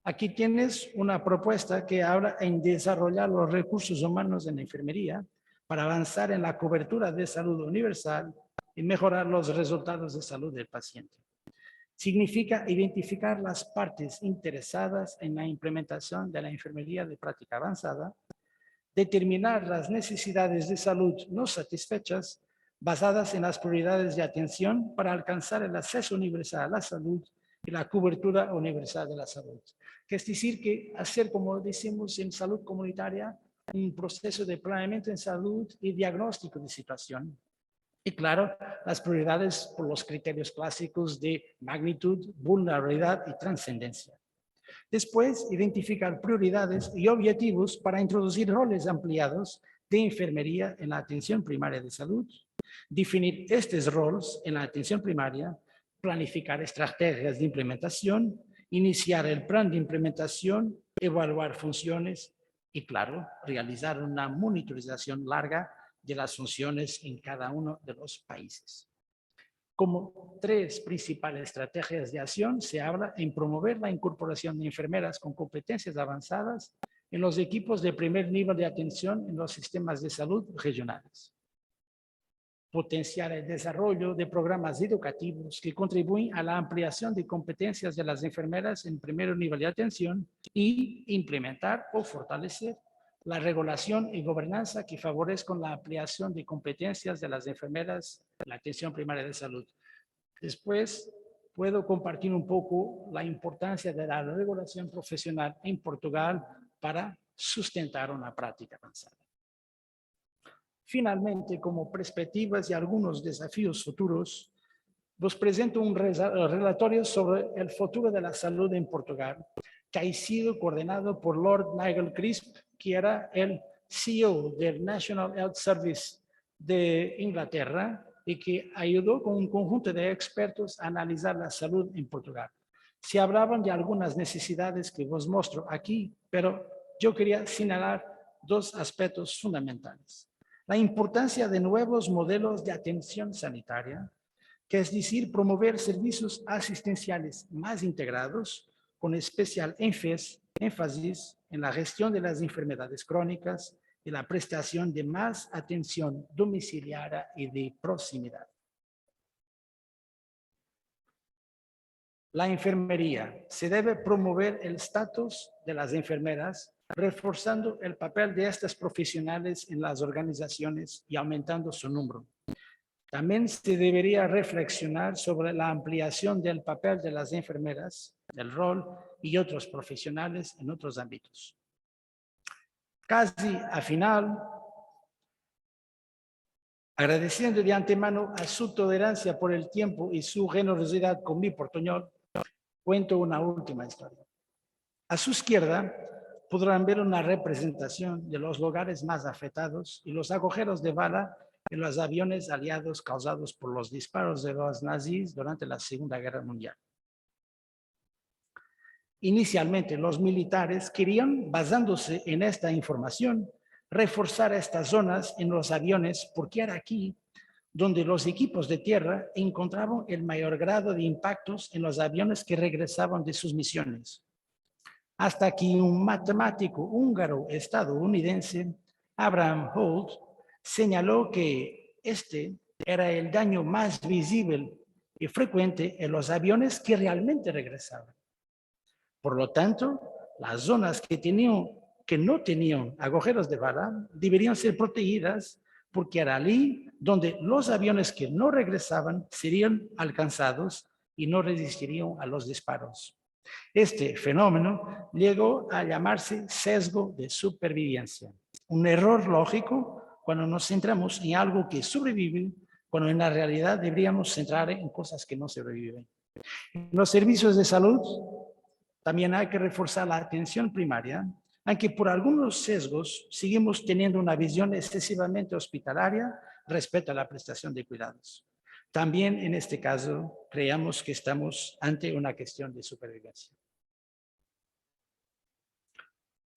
Aquí tienes una propuesta que habla en desarrollar los recursos humanos en la enfermería para avanzar en la cobertura de salud universal y mejorar los resultados de salud del paciente. Significa identificar las partes interesadas en la implementación de la enfermería de práctica avanzada, determinar las necesidades de salud no satisfechas basadas en las prioridades de atención para alcanzar el acceso universal a la salud y la cobertura universal de la salud. Que es decir, que hacer, como decimos en salud comunitaria, un proceso de planeamiento en salud y diagnóstico de situación. Y claro, las prioridades por los criterios clásicos de magnitud, vulnerabilidad y trascendencia. Después, identificar prioridades y objetivos para introducir roles ampliados de enfermería en la atención primaria de salud, definir estos roles en la atención primaria, planificar estrategias de implementación, iniciar el plan de implementación, evaluar funciones y, claro, realizar una monitorización larga de las funciones en cada uno de los países. Como 3 principales estrategias de acción, se habla en promover la incorporación de enfermeras con competencias avanzadas en los equipos de primer nivel de atención en los sistemas de salud regionales. Potenciar el desarrollo de programas educativos que contribuyen a la ampliación de competencias de las enfermeras en primer nivel de atención y implementar o fortalecer la regulación y gobernanza que favorezcan la ampliación de competencias de las enfermeras de la atención primaria de salud. Después, puedo compartir un poco la importancia de la regulación profesional en Portugal para sustentar una práctica avanzada. Finalmente, como perspectivas y algunos desafíos futuros, os presento un relatorio sobre el futuro de la salud en Portugal, que ha sido coordinado por Lord Nigel Crisp, que era el CEO del National Health Service de Inglaterra y que ayudó con un conjunto de expertos a analizar la salud en Portugal. Se hablaban de algunas necesidades que os muestro aquí, pero yo quería señalar dos aspectos fundamentales. La importancia de nuevos modelos de atención sanitaria, que es decir, promover servicios asistenciales más integrados, con especial énfasis en la gestión de las enfermedades crónicas y la prestación de más atención domiciliaria y de proximidad. La enfermería. Se debe promover el estatus de las enfermeras, reforzando el papel de estas profesionales en las organizaciones y aumentando su número. También se debería reflexionar sobre la ampliación del papel de las enfermeras, del rol y otros profesionales en otros ámbitos. Casi al final, agradeciendo de antemano a su tolerancia por el tiempo y su generosidad con mi portuñol, cuento una última historia. A su izquierda podrán ver una representación de los lugares más afectados y los agujeros de bala en los aviones aliados causados por los disparos de los nazis durante la Segunda Guerra Mundial. Inicialmente, los militares querían, basándose en esta información, reforzar estas zonas en los aviones porque era aquí donde los equipos de tierra encontraban el mayor grado de impactos en los aviones que regresaban de sus misiones. Hasta que un matemático húngaro estadounidense, Abraham Holt, señaló que este era el daño más visible y frecuente en los aviones que realmente regresaban. Por lo tanto, las zonas que no tenían agujeros de bala deberían ser protegidas porque era allí donde los aviones que no regresaban serían alcanzados y no resistirían a los disparos. Este fenómeno llegó a llamarse sesgo de supervivencia, un error lógico cuando nos centramos en algo que sobrevive, cuando en la realidad deberíamos centrar en cosas que no sobreviven. En los servicios de salud también hay que reforzar la atención primaria, aunque por algunos sesgos seguimos teniendo una visión excesivamente hospitalaria respecto a la prestación de cuidados. También en este caso creemos que estamos ante una cuestión de supervivencia.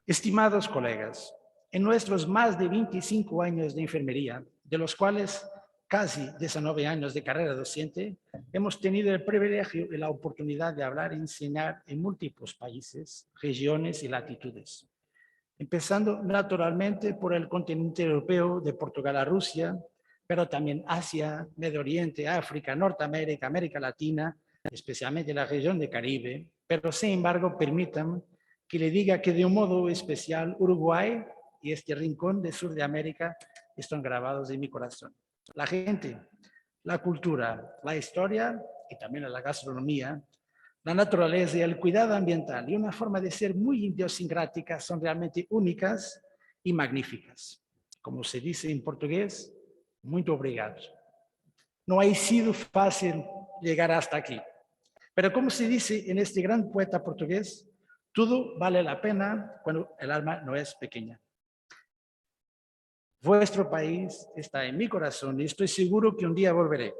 Estimados colegas, en nuestros más de 25 años de enfermería, de los cuales casi 19 años de carrera docente, hemos tenido el privilegio y la oportunidad de hablar y enseñar en múltiples países, regiones y latitudes. Empezando naturalmente por el continente europeo, de Portugal a Rusia, pero también Asia, Medio Oriente, África, Norteamérica, América Latina, especialmente la región de Caribe, pero sin embargo permitan que le diga que de un modo especial Uruguay y este rincón del sur de América están grabados en mi corazón. La gente, la cultura, la historia y también la gastronomía, la naturaleza y el cuidado ambiental y una forma de ser muy idiosincrática son realmente únicas y magníficas. Como se dice en portugués, muito obrigado. No ha sido fácil llegar hasta aquí, pero como se dice en este gran poeta portugués, todo vale la pena cuando el alma no es pequeña. Vuestro país está en mi corazón y estoy seguro que un día volveré.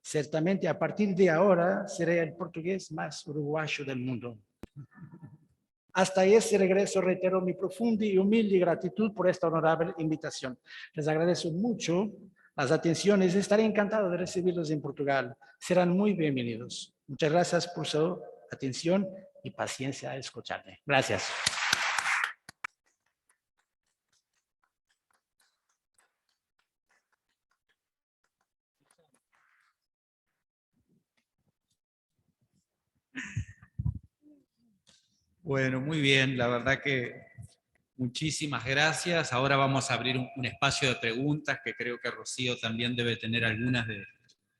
Certamente a partir de ahora seré el portugués más uruguayo del mundo. Hasta ese regreso reitero mi profunda y humilde gratitud por esta honorable invitación. Les agradezco mucho las atenciones. Estaré encantado de recibirlos en Portugal. Serán muy bienvenidos. Muchas gracias por su atención y paciencia a escucharme. Gracias. Bueno, muy bien. La verdad que Muchísimas gracias. Ahora vamos a abrir un espacio de preguntas, que creo que Rocío también debe tener algunas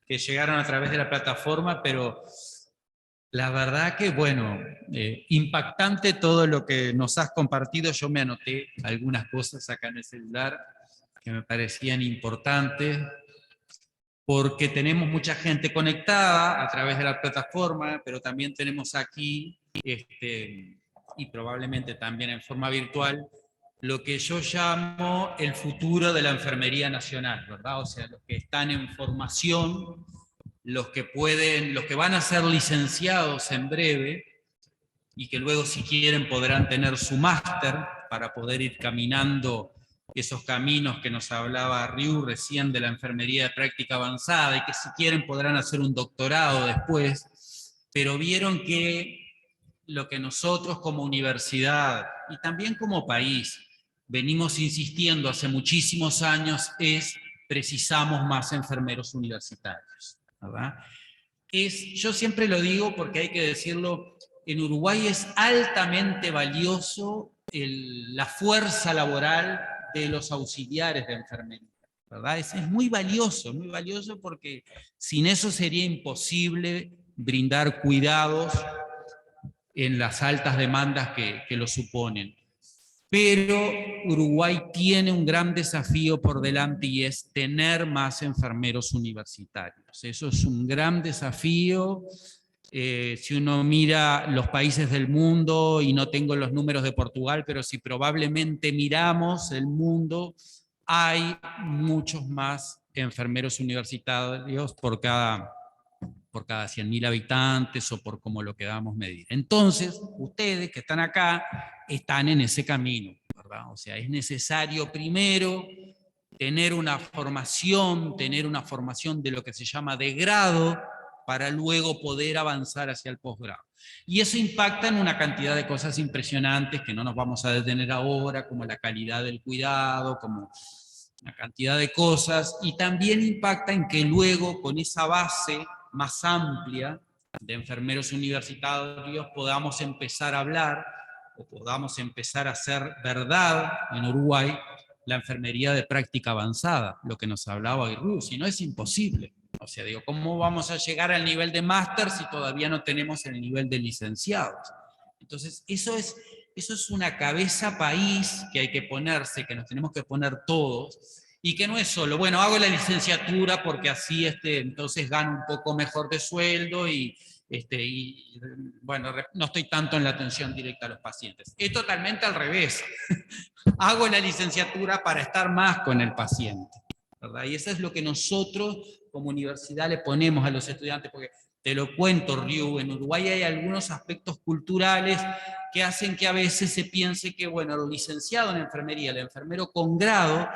que llegaron a través de la plataforma, pero la verdad que, bueno, impactante todo lo que nos has compartido. Yo me anoté algunas cosas acá en el celular que me parecían importantes, porque tenemos mucha gente conectada a través de la plataforma, pero también tenemos aquí, y probablemente también en forma virtual, lo que yo llamo el futuro de la enfermería nacional, ¿verdad? O sea, los que están en formación, los que van a ser licenciados en breve, y que luego, si quieren, podrán tener su máster para poder ir caminando esos caminos que nos hablaba Ryu recién de la enfermería de práctica avanzada, y que si quieren podrán hacer un doctorado después, pero vieron que lo que nosotros como universidad y también como país venimos insistiendo hace muchísimos años es: precisamos más enfermeros universitarios, ¿verdad? Yo siempre lo digo porque hay que decirlo, en Uruguay es altamente valioso la fuerza laboral de los auxiliares de enfermería, ¿verdad? Es muy valioso porque sin eso sería imposible brindar cuidados en las altas demandas que lo suponen. Pero Uruguay tiene un gran desafío por delante, y es tener más enfermeros universitarios. Eso es un gran desafío. Si uno mira los países del mundo, y no tengo los números de Portugal, pero si probablemente miramos el mundo, hay muchos más enfermeros universitarios por cada 100.000 habitantes, o por cómo lo queramos medir. Entonces, ustedes que están acá están en ese camino, ¿verdad? O sea, es necesario primero tener una formación de lo que se llama de grado, para luego poder avanzar hacia el posgrado. Y eso impacta en una cantidad de cosas impresionantes que no nos vamos a detener ahora, como la calidad del cuidado, como una cantidad de cosas, y también impacta en que luego, con esa base más amplia de enfermeros universitarios, podamos empezar a hablar, o podamos empezar a hacer verdad en Uruguay la enfermería de práctica avanzada, lo que nos hablaba Irú. Si no, es imposible. O sea, digo, ¿cómo vamos a llegar al nivel de máster si todavía no tenemos el nivel de licenciados? Entonces, eso es una cabeza país que hay que ponerse, que nos tenemos que poner todos, y que no es solo, bueno, hago la licenciatura porque así entonces gano un poco mejor de sueldo y bueno, no estoy tanto en la atención directa a los pacientes. Es totalmente al revés. Hago la licenciatura para estar más con el paciente, ¿verdad? Y eso es lo que nosotros como universidad le ponemos a los estudiantes, porque te lo cuento, Ryu, en Uruguay hay algunos aspectos culturales que hacen que a veces se piense que, bueno, el licenciado en enfermería, el enfermero con grado,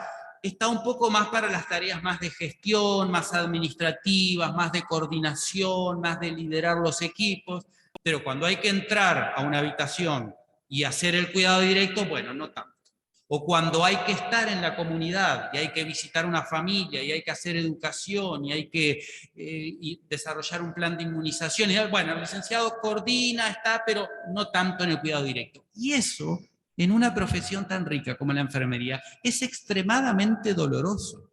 está un poco más para las tareas más de gestión, más administrativas, más de coordinación, más de liderar los equipos, pero cuando hay que entrar a una habitación y hacer el cuidado directo, bueno, no tanto. O cuando hay que estar en la comunidad y hay que visitar una familia y hay que hacer educación y hay que desarrollar un plan de inmunización. Y, bueno, el licenciado coordina, está, pero no tanto en el cuidado directo. Y eso, en una profesión tan rica como la enfermería, es extremadamente doloroso.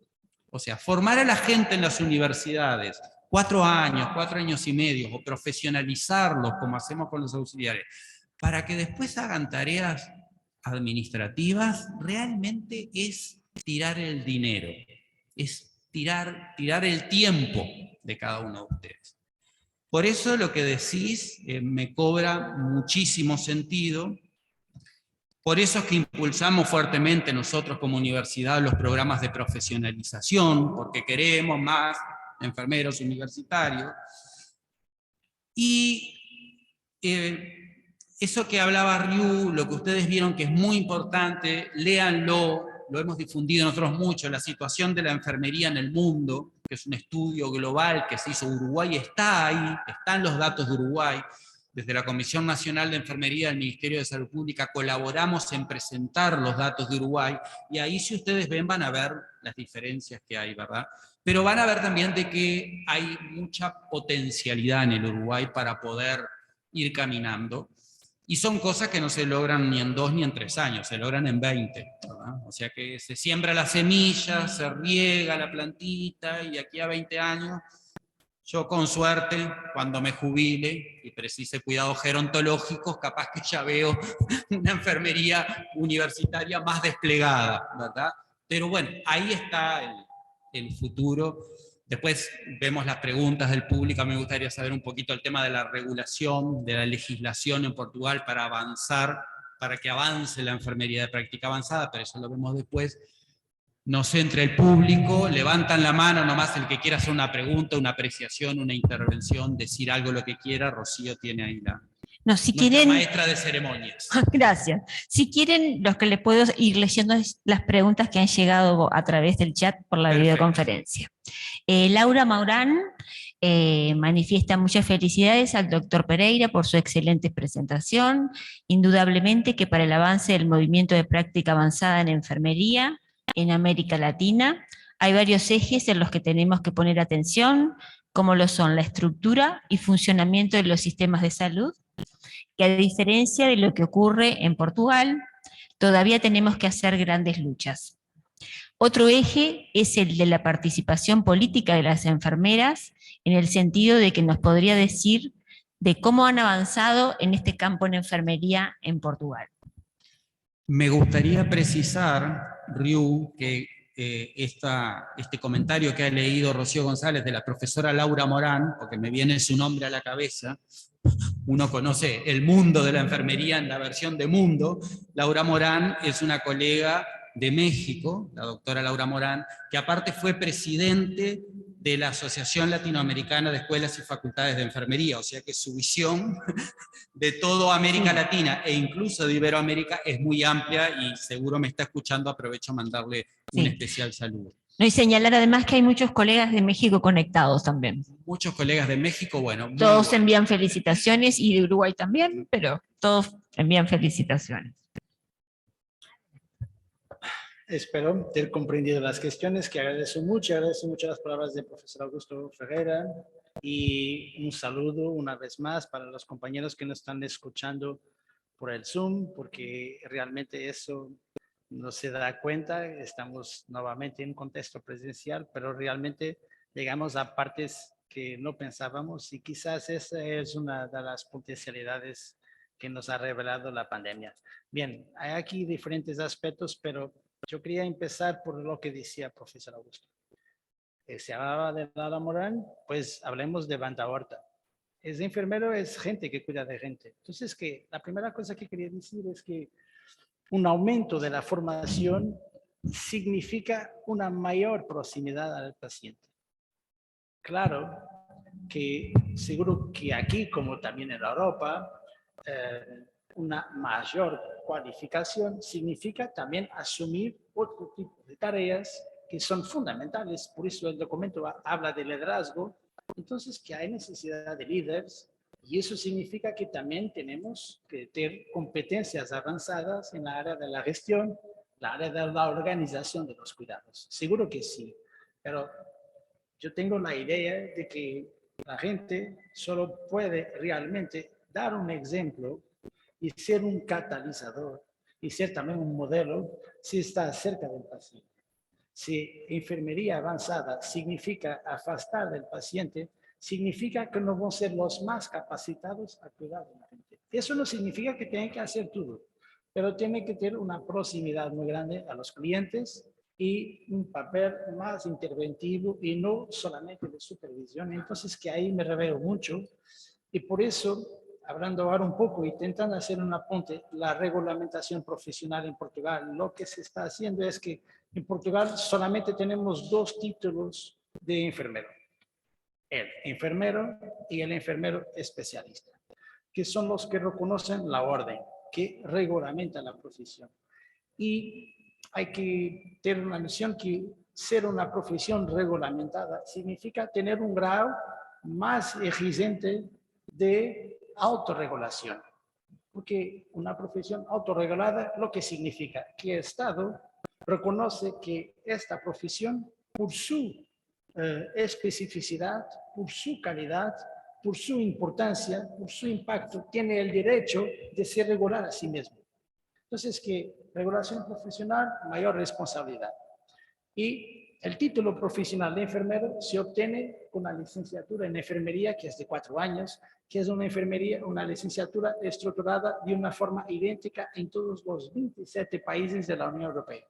O sea, formar a la gente en las universidades, 4 años y medio, o profesionalizarlos como hacemos con los auxiliares, para que después hagan tareas administrativas, realmente es tirar el dinero, es tirar el tiempo de cada uno de ustedes. Por eso lo que decís me cobra muchísimo sentido. Por eso es que impulsamos fuertemente nosotros como universidad los programas de profesionalización, porque queremos más enfermeros universitarios. Y eso que hablaba Ryu, lo que ustedes vieron que es muy importante, léanlo, lo hemos difundido nosotros mucho, la situación de la enfermería en el mundo, que es un estudio global que se hizo. Uruguay está ahí, están los datos de Uruguay. Desde la Comisión Nacional de Enfermería del Ministerio de Salud Pública colaboramos en presentar los datos de Uruguay, y ahí, si ustedes ven, van a ver las diferencias que hay, ¿verdad? Pero van a ver también de que hay mucha potencialidad en el Uruguay para poder ir caminando. Y son cosas que no se logran ni en 2 ni en 3 años, se logran en 20, ¿verdad? O sea que se siembra la semilla, se riega la plantita, y aquí a 20 años, yo con suerte, cuando me jubile y precise cuidados gerontológicos, capaz que ya veo una enfermería universitaria más desplegada, ¿verdad? Pero bueno, ahí está el futuro. Después vemos las preguntas del público. Me gustaría saber un poquito el tema de la regulación, de la legislación en Portugal para avanzar, para que avance la enfermería de práctica avanzada, pero eso lo vemos después. No sé, entre el público, levantan la mano nomás el que quiera hacer una pregunta, una apreciación, una intervención, decir algo, lo que quiera. Rocío tiene ahí No, si nuestra quieren, maestra de ceremonias. gracias. Si quieren, los que les puedo ir leyendo es las preguntas que han llegado a través del chat por la Perfecto. videoconferencia. Laura Maurán manifiesta muchas felicidades al doctor Pereira por su excelente presentación. Indudablemente que para el avance del movimiento de práctica avanzada en enfermería en América Latina hay varios ejes en los que tenemos que poner atención, como lo son la estructura y funcionamiento de los sistemas de salud, que a diferencia de lo que ocurre en Portugal, todavía tenemos que hacer grandes luchas. Otro eje es el de la participación política de las enfermeras, en el sentido de que nos podría decir de cómo han avanzado en este campo en enfermería en Portugal. Me gustaría precisar, Riu, que este comentario que ha leído Rocío González de la profesora Laura Morán, porque me viene su nombre a la cabeza, uno conoce el mundo de la enfermería en la versión de Mundo. Laura Morán es una colega de México, la doctora Laura Morán, que aparte fue presidente de la Asociación Latinoamericana de Escuelas y Facultades de Enfermería, o sea que su visión de toda América Latina e incluso de Iberoamérica es muy amplia, y seguro me está escuchando. Aprovecho a mandarle un especial saludo. No, y señalar además que hay muchos colegas de México conectados también. Muchos colegas de México, bueno. Todos envían felicitaciones, y de Uruguay también, pero todos envían felicitaciones. Espero ter comprendido las cuestiones, que agradezco mucho las palabras del profesor Augusto Ferreira, y un saludo una vez más para los compañeros que nos están escuchando por el Zoom, porque realmente eso no se da cuenta. Estamos nuevamente en un contexto presencial, pero realmente llegamos a partes que no pensábamos, y quizás esa es una de las potencialidades que nos ha revelado la pandemia. Bien, hay aquí diferentes aspectos, pero yo quería empezar por lo que decía el profesor Augusto. Se hablaba de Laura Morán, pues hablemos de Banda Horta. Es enfermero, es gente que cuida de gente. Entonces, que la primera cosa que quería decir es que un aumento de la formación significa una mayor proximidad al paciente. Claro que seguro que aquí, como también en Europa, una mayor cualificación significa también asumir otro tipo de tareas que son fundamentales. Por eso el documento habla de liderazgo. Entonces, que hay necesidad de líderes, y eso significa que también tenemos que tener competencias avanzadas en la área de la gestión, la área de la organización de los cuidados. Seguro que sí, pero yo tengo la idea de que la gente solo puede realmente dar un ejemplo y ser un catalizador y ser también un modelo si está cerca del paciente. Si enfermería avanzada significa afastar del paciente, significa que no van a ser los más capacitados a cuidar de la gente. Eso no significa que tengan que hacer todo, pero tienen que tener una proximidad muy grande a los clientes y un papel más interventivo y no solamente de supervisión. Entonces, que ahí me revelo mucho, y por eso, hablando ahora un poco, intentando hacer un apunte, la regulamentación profesional en Portugal, lo que se está haciendo es que en Portugal solamente tenemos 2 títulos de enfermero: el enfermero y el enfermero especialista, que son los que reconocen la orden, que regulamenta la profesión. Y hay que tener una noción que ser una profesión regulamentada significa tener un grado más exigente de autorregulación. Porque una profesión autorregulada lo que significa que el Estado reconoce que esta profesión, por su especificidad, por su calidad, por su importancia, por su impacto, tiene el derecho de ser regular a sí mismo. Entonces, que regulación profesional, mayor responsabilidad. Y el título profesional de enfermero se obtiene con una licenciatura en enfermería, que es de 4 años, que es una licenciatura estructurada de una forma idéntica en todos los 27 países de la Unión Europea,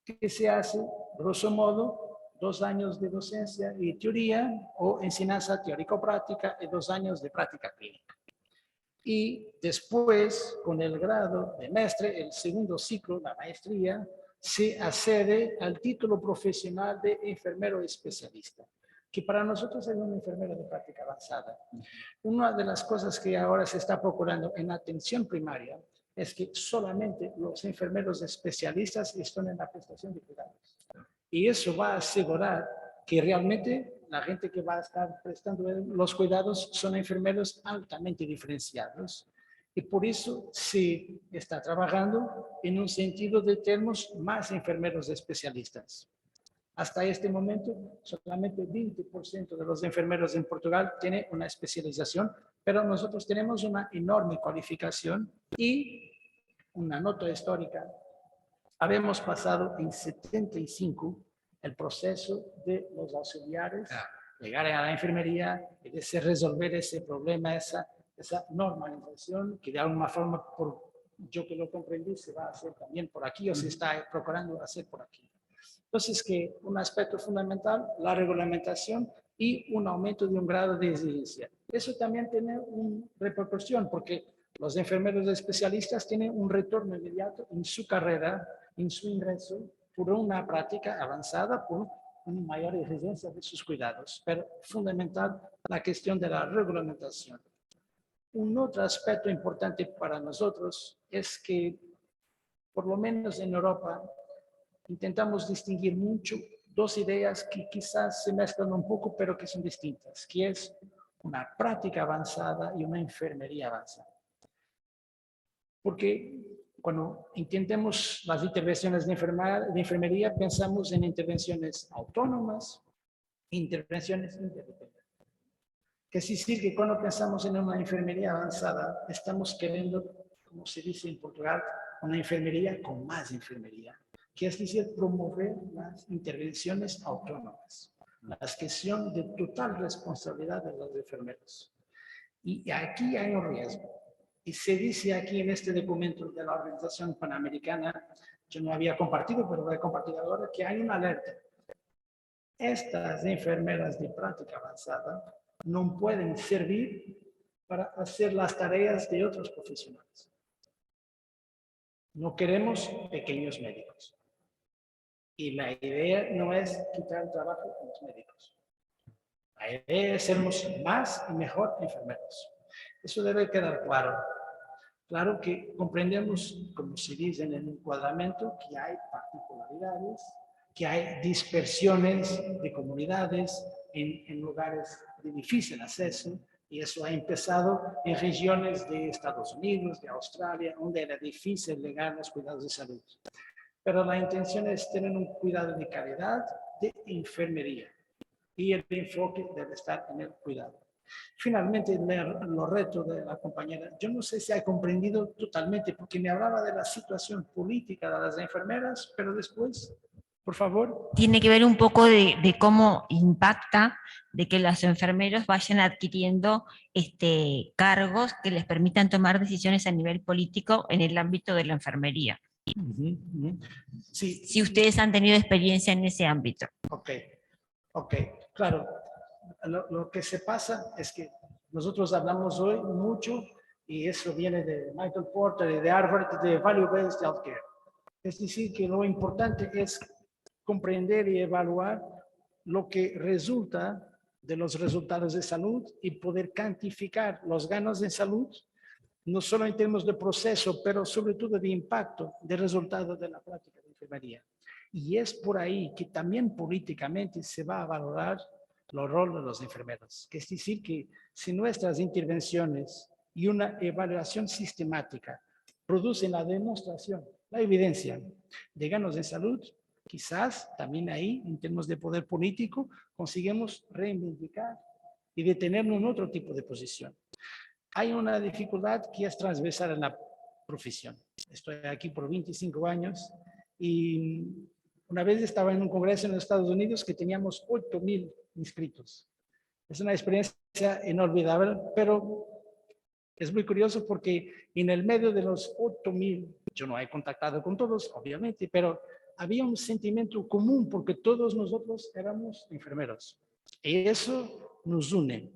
que se hace, grosso modo, 2 años de docencia y teoría o enseñanza teórico-práctica y 2 años de práctica clínica. Y después, con el grado de maestre, el segundo ciclo, la maestría, se accede al título profesional de enfermero especialista, que para nosotros es un enfermero de práctica avanzada. Una de las cosas que ahora se está procurando en atención primaria es que solamente los enfermeros especialistas están en la prestación de cuidados. Y eso va a asegurar que realmente la gente que va a estar prestando los cuidados son enfermeros altamente diferenciados. Y por eso se está trabajando en un sentido de tener más enfermeros especialistas. Hasta este momento, solamente 20% de los enfermeros en Portugal tienen una especialización, pero nosotros tenemos una enorme cualificación y una nota histórica. Habíamos pasado en 75 el proceso de los auxiliares llegar a la enfermería y de resolver ese problema, esa normalización que de alguna forma, yo que lo comprendí, se va a hacer también por aquí o se está procurando hacer por aquí. Entonces, que un aspecto fundamental, la regulamentación y un aumento de un grado de exigencia. Eso también tiene una repercusión porque los enfermeros especialistas tienen un retorno inmediato en su carrera, en su ingreso, por una práctica avanzada, por una mayor exigencia de sus cuidados. Pero fundamental la cuestión de la regulamentación. Un otro aspecto importante para nosotros es que, por lo menos en Europa, intentamos distinguir mucho 2 ideas que quizás se mezclan un poco, pero que son distintas, que es una práctica avanzada y una enfermería avanzada. Porque cuando intentemos las intervenciones de enfermería, pensamos en intervenciones autónomas, intervenciones interdependientes. Que es decir, que cuando pensamos en una enfermería avanzada, estamos queriendo, como se dice en Portugal, una enfermería con más enfermería. Que es decir, promover las intervenciones autónomas, las que son de total responsabilidad de los enfermeros. Y aquí hay un riesgo. Y se dice aquí en este documento de la Organización Panamericana, yo no había compartido, pero voy a compartir ahora, que hay una alerta. Estas enfermeras de práctica avanzada no pueden servir para hacer las tareas de otros profesionales. No queremos pequeños médicos. Y la idea no es quitar el trabajo a los médicos. La idea es ser más y mejor enfermeros. Eso debe quedar claro. Claro que comprendemos, como se dice en el encuadramiento, que hay particularidades, que hay dispersiones de comunidades en lugares de difícil acceso, y eso ha empezado en regiones de Estados Unidos, de Australia, donde era difícil llegar a los cuidados de salud. Pero la intención es tener un cuidado de calidad de enfermería, y el enfoque debe estar en el cuidado. Finalmente, los retos de la compañera, yo no sé si ha comprendido totalmente, porque me hablaba de la situación política de las enfermeras, pero después, por favor. Tiene que ver un poco de cómo impacta de que los enfermeros vayan adquiriendo cargos que les permitan tomar decisiones a nivel político en el ámbito de la enfermería. Sí. Si ustedes han tenido experiencia en ese ámbito. Ok, claro. Lo que se pasa es que nosotros hablamos hoy mucho, y eso viene de Michael Porter y de Harvard, de Value-Based Healthcare. Es decir, que lo importante es comprender y evaluar lo que resulta de los resultados de salud y poder cuantificar los ganos en salud, no solo en términos de proceso, pero sobre todo de impacto de resultado de la práctica de enfermería. Y es por ahí que también políticamente se va a valorar el rol de los enfermeros. Es decir, que si nuestras intervenciones y una evaluación sistemática producen la demostración, la evidencia de ganos en salud, quizás también ahí, en términos de poder político, conseguimos reivindicar y de tener un otro tipo de posición. Hay una dificultad que es transversal en la profesión. Estoy aquí por 25 años y una vez estaba en un congreso en los Estados Unidos que teníamos 8,000 inscritos. Es una experiencia inolvidable, pero es muy curioso porque en el medio de los 8,000, yo no he contactado con todos, obviamente, pero había un sentimiento común porque todos nosotros éramos enfermeros. Y eso nos une.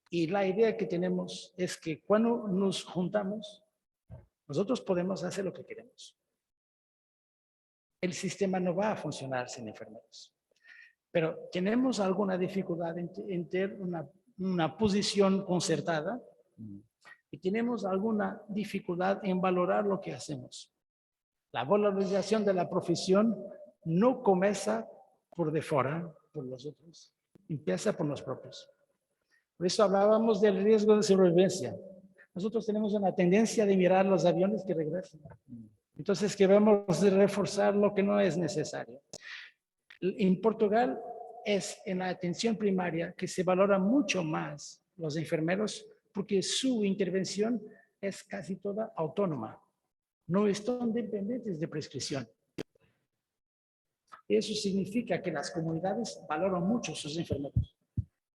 Y la idea que tenemos es que cuando nos juntamos, nosotros podemos hacer lo que queremos. El sistema no va a funcionar sin enfermeros. Pero tenemos alguna dificultad en tener una posición concertada y tenemos alguna dificultad en valorar lo que hacemos. La valorización de la profesión no comienza por de fuera, por los otros, empieza por los propios. Por eso hablábamos del riesgo de sobrevivencia. Nosotros tenemos una tendencia de mirar los aviones que regresan. Entonces queremos reforzar lo que no es necesario. En Portugal es en la atención primaria que se valora mucho más los enfermeros porque su intervención es casi toda autónoma. No están dependientes de prescripción. Eso significa que las comunidades valoran mucho a sus enfermeros.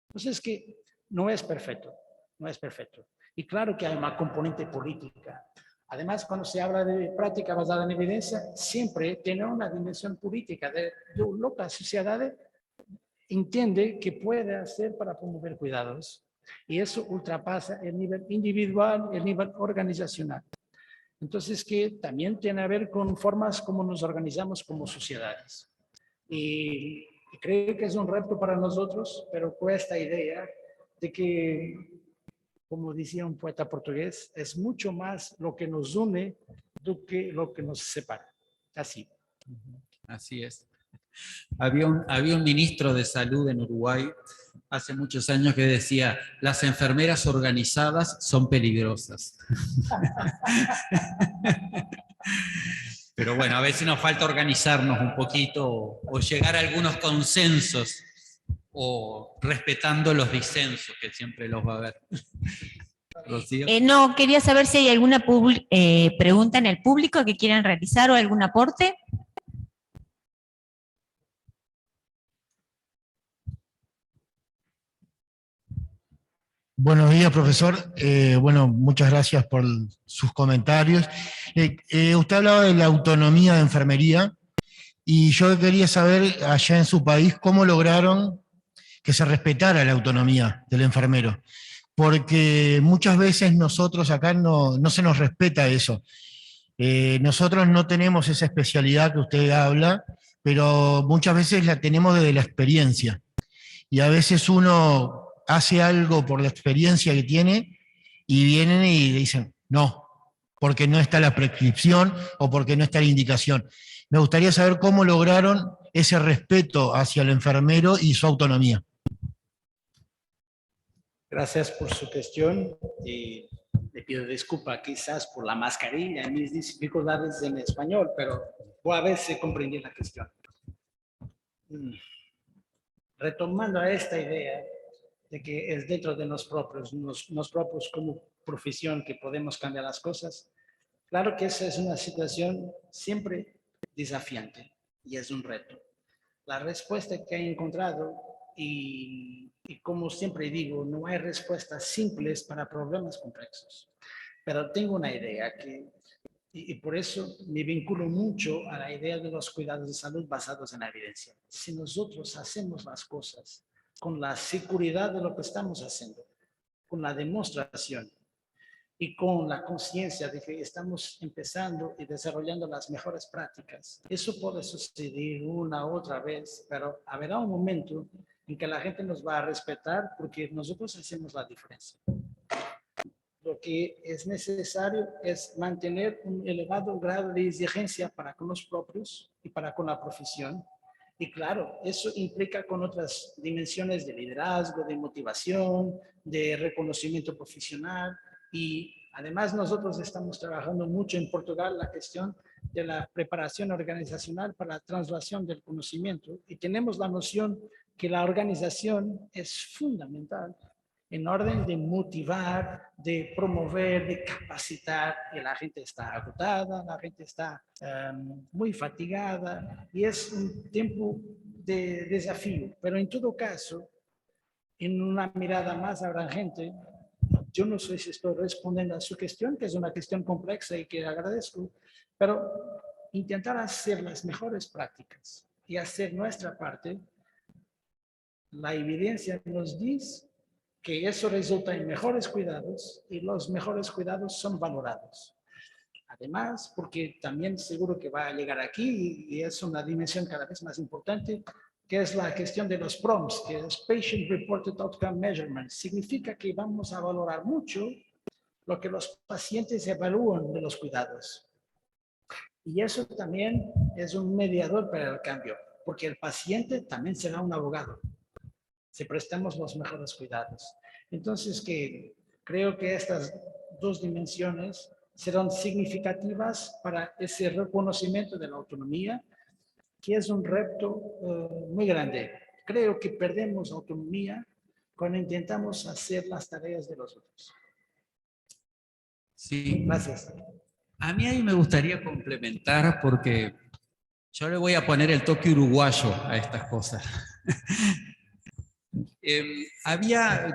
Entonces, que no es perfecto, no es perfecto. Y claro que hay una componente política. Además, cuando se habla de práctica basada en evidencia, siempre tiene una dimensión política de lo que la sociedad entiende que puede hacer para promover cuidados. Y eso ultrapasa el nivel individual, el nivel organizacional. Entonces, que también tiene a ver con formas como nos organizamos como sociedades. Y creo que es un reto para nosotros, pero con esta idea de que, como decía un poeta portugués, es mucho más lo que nos une do que lo que nos separa. Así. Así es. Había un ministro de salud en Uruguay hace muchos años que decía, las enfermeras organizadas son peligrosas. Pero bueno, a veces nos falta organizarnos un poquito o llegar a algunos consensos o respetando los disensos, que siempre los va a haber. Rocío. No, quería saber si hay alguna pregunta en el público que quieran realizar o algún aporte. Buenos días, profesor. Bueno, muchas gracias por sus comentarios. Usted hablaba de la autonomía de enfermería y yo quería saber allá en su país cómo lograron que se respetara la autonomía del enfermero, porque muchas veces nosotros acá no se nos respeta eso. Nosotros no tenemos esa especialidad que usted habla, pero muchas veces la tenemos desde la experiencia. Y a veces uno hace algo por la experiencia que tiene y vienen y dicen, no, porque no está la prescripción o porque no está la indicación. Me gustaría saber cómo lograron ese respeto hacia el enfermero y su autonomía. Gracias por su cuestión y le pido disculpa quizás por la mascarilla y mis dificultades en español, pero voy a ver si comprendí la cuestión. Retomando a esta idea de que es dentro de nosotros como profesión que podemos cambiar las cosas, claro que esa es una situación siempre desafiante y es un reto. La respuesta que he encontrado, y como siempre digo, no hay respuestas simples para problemas complejos, pero tengo una idea y por eso me vinculo mucho a la idea de los cuidados de salud basados en la evidencia. Si nosotros hacemos las cosas con la seguridad de lo que estamos haciendo, con la demostración y con la conciencia de que estamos empezando y desarrollando las mejores prácticas, eso puede suceder una u otra vez, pero habrá un momento en que la gente nos va a respetar porque nosotros hacemos la diferencia. Lo que es necesario es mantener un elevado grado de exigencia para con los propios y para con la profesión. Y claro, eso implica con otras dimensiones de liderazgo, de motivación, de reconocimiento profesional. Y además nosotros estamos trabajando mucho en Portugal la cuestión de la preparación organizacional para la translación del conocimiento. Y tenemos la noción que la organización es fundamental en orden de motivar, de promover, de capacitar, y la gente está agotada, la gente está muy fatigada, y es un tiempo de desafío. Pero en todo caso, en una mirada más abrangente, yo no sé si estoy respondiendo a su cuestión, que es una cuestión compleja y que agradezco, pero intentar hacer las mejores prácticas y hacer nuestra parte. La evidencia nos dice que eso resulta en mejores cuidados y los mejores cuidados son valorados. Además, porque también seguro que va a llegar aquí y es una dimensión cada vez más importante, que es la cuestión de los PROMs, que es Patient Reported Outcome Measurement. Significa que vamos a valorar mucho lo que los pacientes evalúan de los cuidados. Y eso también es un mediador para el cambio, porque el paciente también será un abogado si prestamos los mejores cuidados. Entonces, creo que estas dos dimensiones serán significativas para ese reconocimiento de la autonomía, que es un reto muy grande. Creo que perdemos autonomía cuando intentamos hacer las tareas de los otros. Sí. Gracias. A mí ahí me gustaría complementar porque yo le voy a poner el toque uruguayo a estas cosas.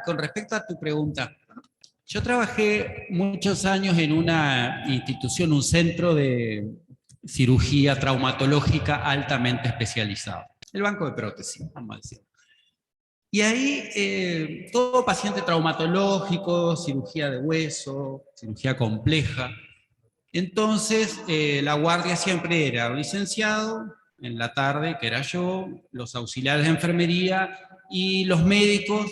Con respecto a tu pregunta, yo trabajé muchos años en una institución, un centro de cirugía traumatológica altamente especializado, el banco de prótesis, vamos a decir. Y ahí todo paciente traumatológico, cirugía de hueso, cirugía compleja. Entonces la guardia siempre era un licenciado, en la tarde, que era yo, los auxiliares de enfermería y los médicos,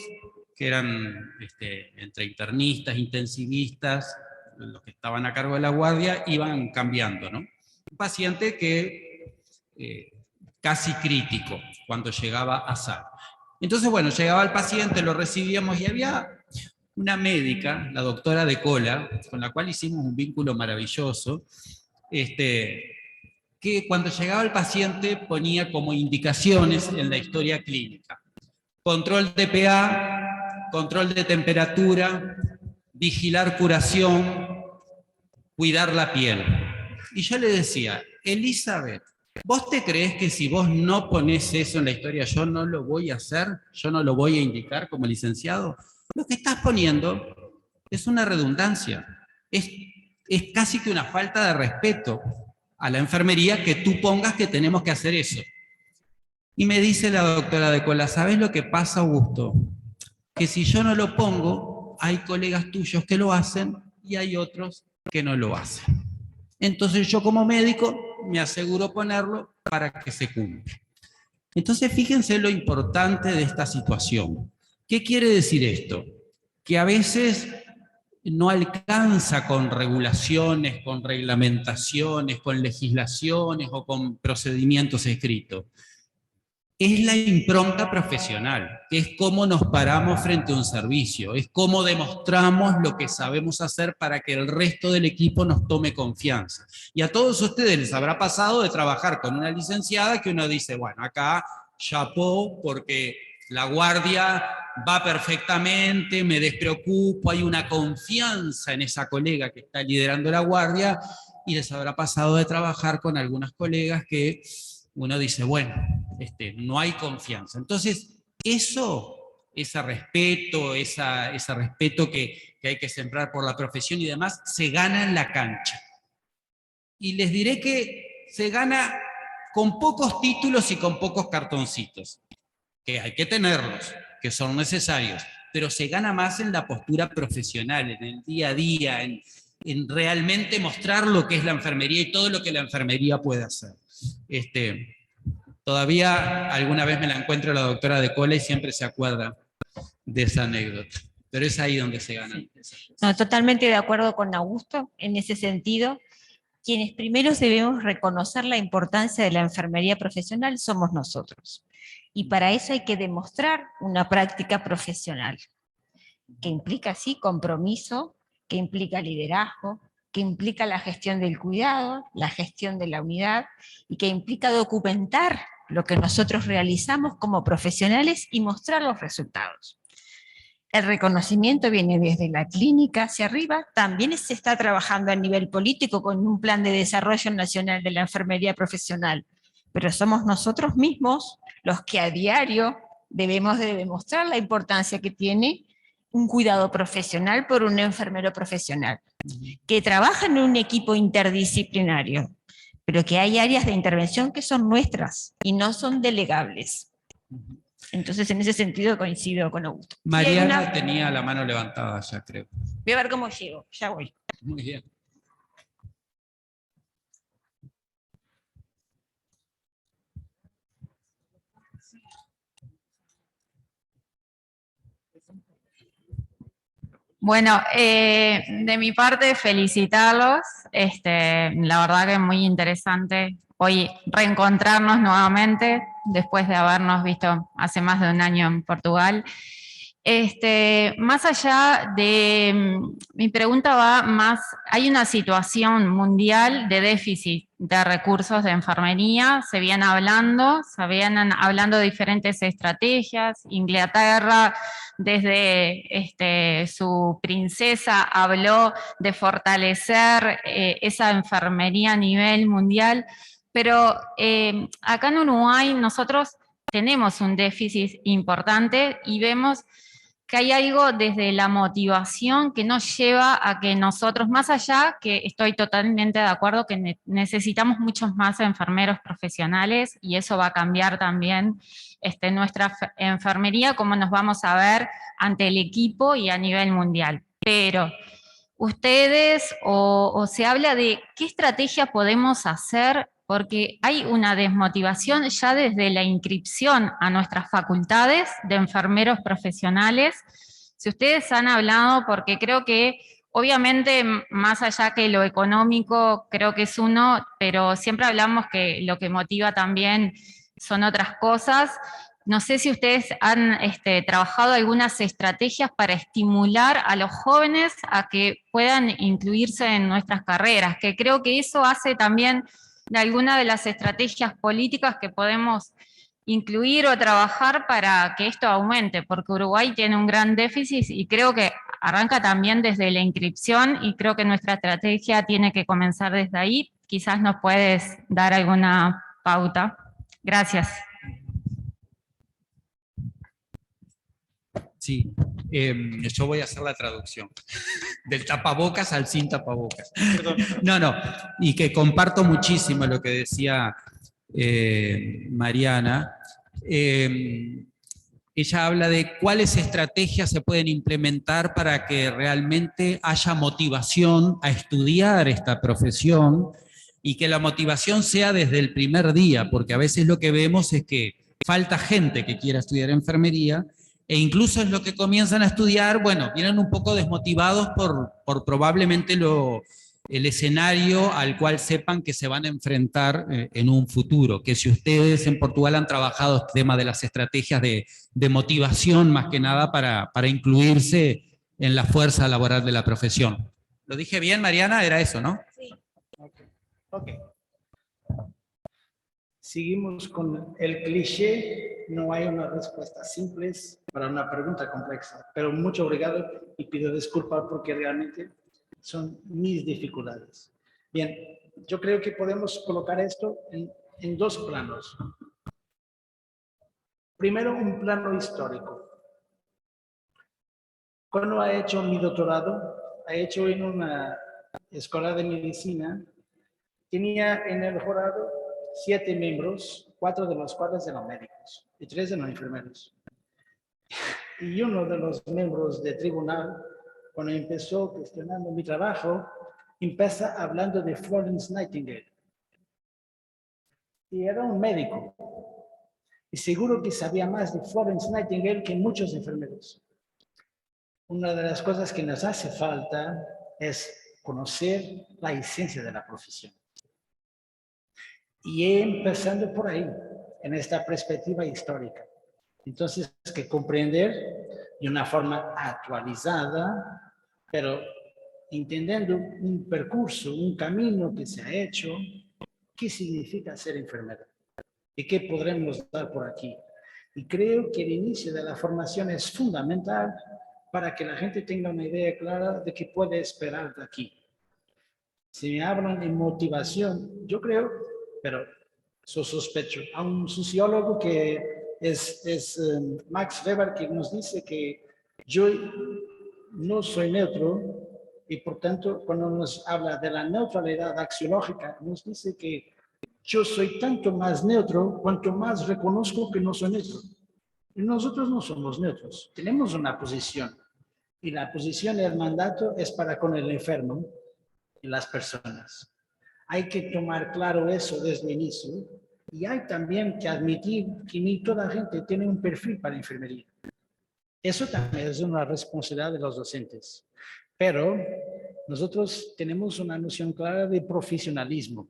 que eran entre internistas, intensivistas, los que estaban a cargo de la guardia, iban cambiando, ¿no? Un paciente que casi crítico cuando llegaba a sala. Entonces, bueno, llegaba el paciente, lo recibíamos y había una médica, la doctora de Cola, con la cual hicimos un vínculo maravilloso, que cuando llegaba el paciente ponía como indicaciones en la historia clínica: control de pH, control de temperatura, vigilar curación, cuidar la piel. Y yo le decía, Elizabeth, ¿vos te crees que si vos no ponés eso en la historia yo no lo voy a hacer? ¿Yo no lo voy a indicar como licenciado? Lo que estás poniendo es una redundancia. Es casi que una falta de respeto a la enfermería que tú pongas que tenemos que hacer eso. Y me dice la doctora de Cola, ¿sabes lo que pasa, Augusto? Que si yo no lo pongo, hay colegas tuyos que lo hacen y hay otros que no lo hacen. Entonces yo como médico me aseguro ponerlo para que se cumpla. Entonces fíjense lo importante de esta situación. ¿Qué quiere decir esto? Que a veces no alcanza con regulaciones, con reglamentaciones, con legislaciones o con procedimientos escritos. Es la impronta profesional, es cómo nos paramos frente a un servicio, es cómo demostramos lo que sabemos hacer para que el resto del equipo nos tome confianza. Y a todos ustedes les habrá pasado de trabajar con una licenciada que uno dice, bueno, acá chapó porque la guardia va perfectamente, me despreocupo, hay una confianza en esa colega que está liderando la guardia, y les habrá pasado de trabajar con algunas colegas que uno dice, bueno, no hay confianza. Entonces, ese respeto que hay que sembrar por la profesión y demás, se gana en la cancha. Y les diré que se gana con pocos títulos y con pocos cartoncitos, que hay que tenerlos, que son necesarios, pero se gana más en la postura profesional, en el día a día, en realmente mostrar lo que es la enfermería y todo lo que la enfermería puede hacer. Todavía alguna vez me la encuentro a la doctora de Cola y siempre se acuerda de esa anécdota, pero es ahí donde se ganan. No, totalmente de acuerdo con Augusto en ese sentido. Quienes primero debemos reconocer la importancia de la enfermería profesional somos nosotros. Y para eso hay que demostrar una práctica profesional, que implica, sí, compromiso, que implica liderazgo, que implica la gestión del cuidado, la gestión de la unidad, y que implica documentar lo que nosotros realizamos como profesionales y mostrar los resultados. El reconocimiento viene desde la clínica hacia arriba, también se está trabajando a nivel político con un plan de desarrollo nacional de la enfermería profesional, pero somos nosotros mismos los que a diario debemos de demostrar la importancia que tiene un cuidado profesional por un enfermero profesional, que trabaja en un equipo interdisciplinario, pero que hay áreas de intervención que son nuestras y no son delegables. Entonces, en ese sentido coincido con Augusto. Mariana tenía la mano levantada ya, creo. Voy a ver cómo llego, ya voy. Muy bien. Bueno, de mi parte, felicitarlos. La verdad que es muy interesante hoy reencontrarnos nuevamente después de habernos visto hace más de un año en Portugal. Más allá de, mi pregunta va más, hay una situación mundial de déficit de recursos de enfermería, se vienen hablando de diferentes estrategias. Inglaterra, desde su princesa, habló de fortalecer esa enfermería a nivel mundial, pero acá en Uruguay nosotros tenemos un déficit importante y vemos que hay algo desde la motivación que nos lleva a que nosotros, más allá, que estoy totalmente de acuerdo que necesitamos muchos más enfermeros profesionales y eso va a cambiar también nuestra enfermería, cómo nos vamos a ver ante el equipo y a nivel mundial. Pero ustedes o se habla de qué estrategia podemos hacer, porque hay una desmotivación ya desde la inscripción a nuestras facultades de enfermeros profesionales. Si ustedes han hablado, porque creo que obviamente más allá que lo económico creo que es uno, pero siempre hablamos que lo que motiva también son otras cosas. No sé si ustedes han trabajado algunas estrategias para estimular a los jóvenes a que puedan incluirse en nuestras carreras, que creo que eso hace también de alguna de las estrategias políticas que podemos incluir o trabajar para que esto aumente, porque Uruguay tiene un gran déficit y creo que arranca también desde la inscripción y creo que nuestra estrategia tiene que comenzar desde ahí. Quizás nos puedes dar alguna pauta. Gracias. Sí, yo voy a hacer la traducción. Del tapabocas al sin tapabocas. No, y que comparto muchísimo lo que decía Mariana. Ella habla de cuáles estrategias se pueden implementar para que realmente haya motivación a estudiar esta profesión y que la motivación sea desde el primer día, porque a veces lo que vemos es que falta gente que quiera estudiar enfermería, e incluso es lo que comienzan a estudiar, bueno, vienen un poco desmotivados por probablemente el escenario al cual sepan que se van a enfrentar en un futuro, que si ustedes en Portugal han trabajado el tema de las estrategias de motivación más que nada para incluirse en la fuerza laboral de la profesión. ¿Lo dije bien, Mariana? Era eso, ¿no? Sí. Ok. Seguimos con el cliché, no hay una respuesta simple para una pregunta compleja, pero mucho obrigado y pido disculpas porque realmente son mis dificultades. Bien, yo creo que podemos colocar esto en dos planos. Primero, un plano histórico. Cuando he hecho mi doctorado, he hecho en una escuela de medicina, tenía en el jurado 7 miembros, 4 de los cuales eran médicos y 3 eran enfermeros. Y uno de los miembros del tribunal, cuando empezó cuestionando mi trabajo, empieza hablando de Florence Nightingale. Y era un médico. Y seguro que sabía más de Florence Nightingale que muchos enfermeros. Una de las cosas que nos hace falta es conocer la esencia de la profesión. Y empezando por ahí, en esta perspectiva histórica. Entonces, hay que comprender de una forma actualizada, pero entendiendo un percurso, un camino que se ha hecho, qué significa ser enfermero. ¿Y qué podremos dar por aquí? Y creo que el inicio de la formación es fundamental para que la gente tenga una idea clara de qué puede esperar de aquí. Si me hablan de motivación, yo creo, pero sospecho, a un sociólogo que es Max Weber, que nos dice que yo no soy neutro y por tanto cuando nos habla de la neutralidad axiológica, nos dice que yo soy tanto más neutro cuanto más reconozco que no soy neutro. Y nosotros no somos neutros, tenemos una posición y la posición del mandato es para con el enfermo y las personas. Hay que tomar claro eso desde el inicio y hay también que admitir que ni toda gente tiene un perfil para enfermería. Eso también es una responsabilidad de los docentes. Pero nosotros tenemos una noción clara de profesionalismo.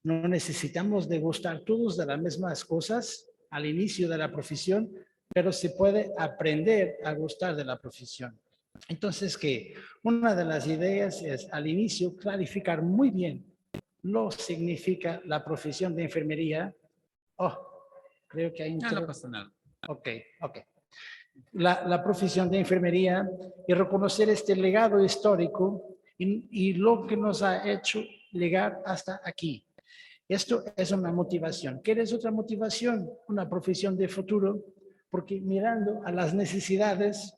No necesitamos degustar todos de las mismas cosas al inicio de la profesión, pero se puede aprender a gustar de la profesión. Entonces, que una de las ideas es al inicio clarificar muy bien lo que significa la profesión de enfermería. Oh, creo que hay un... No pasa nada. Ok. La profesión de enfermería y reconocer este legado histórico y lo que nos ha hecho llegar hasta aquí. Esto es una motivación. ¿Quieres otra motivación? Una profesión de futuro, porque mirando a las necesidades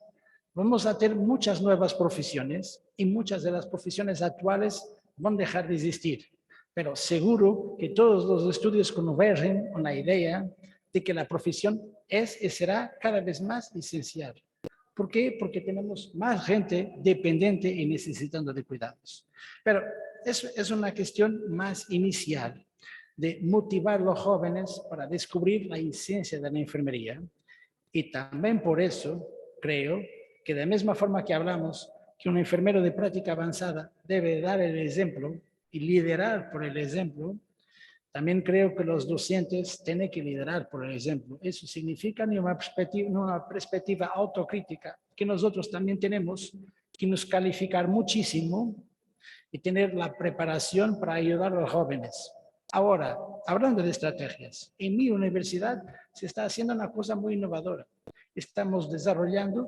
vamos a tener muchas nuevas profesiones y muchas de las profesiones actuales van a dejar de existir. Pero seguro que todos los estudios convergen en la idea de que la profesión es y será cada vez más esencial. ¿Por qué? Porque tenemos más gente dependiente y necesitando de cuidados. Pero eso es una cuestión más inicial de motivar a los jóvenes para descubrir la esencia de la enfermería. Y también por eso creo que de la misma forma que hablamos que un enfermero de práctica avanzada debe dar el ejemplo y liderar por el ejemplo, también creo que los docentes tienen que liderar por el ejemplo. Eso significa una perspectiva autocrítica que nosotros también tenemos que nos calificar muchísimo y tener la preparación para ayudar a los jóvenes. Ahora, hablando de estrategias, en mi universidad se está haciendo una cosa muy innovadora. Estamos desarrollando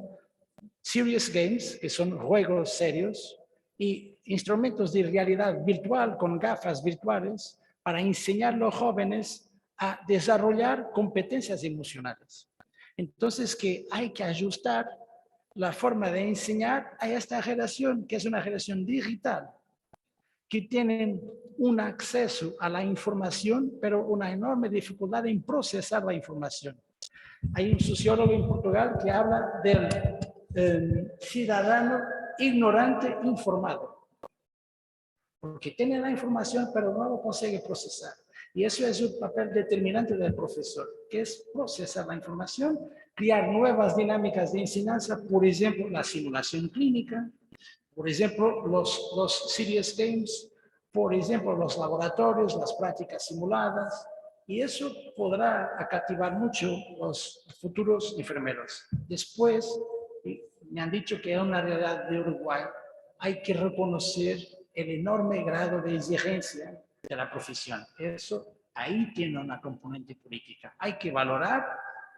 serious games, que son juegos serios, y instrumentos de realidad virtual con gafas virtuales para enseñar a los jóvenes a desarrollar competencias emocionales. Entonces, que hay que ajustar la forma de enseñar a esta generación, que es una generación digital, que tienen un acceso a la información, pero una enorme dificultad en procesar la información. Hay un sociólogo en Portugal que habla del ciudadano ignorante informado, porque tiene la información, pero no lo consigue procesar. Y eso es un papel determinante del profesor, que es procesar la información, crear nuevas dinámicas de enseñanza, por ejemplo, la simulación clínica, por ejemplo, los serious games, por ejemplo, los laboratorios, las prácticas simuladas, y eso podrá cativar mucho los futuros enfermeros. Después, me han dicho que en una realidad de Uruguay hay que reconocer el enorme grado de exigencia de la profesión. Eso ahí tiene una componente política. Hay que valorar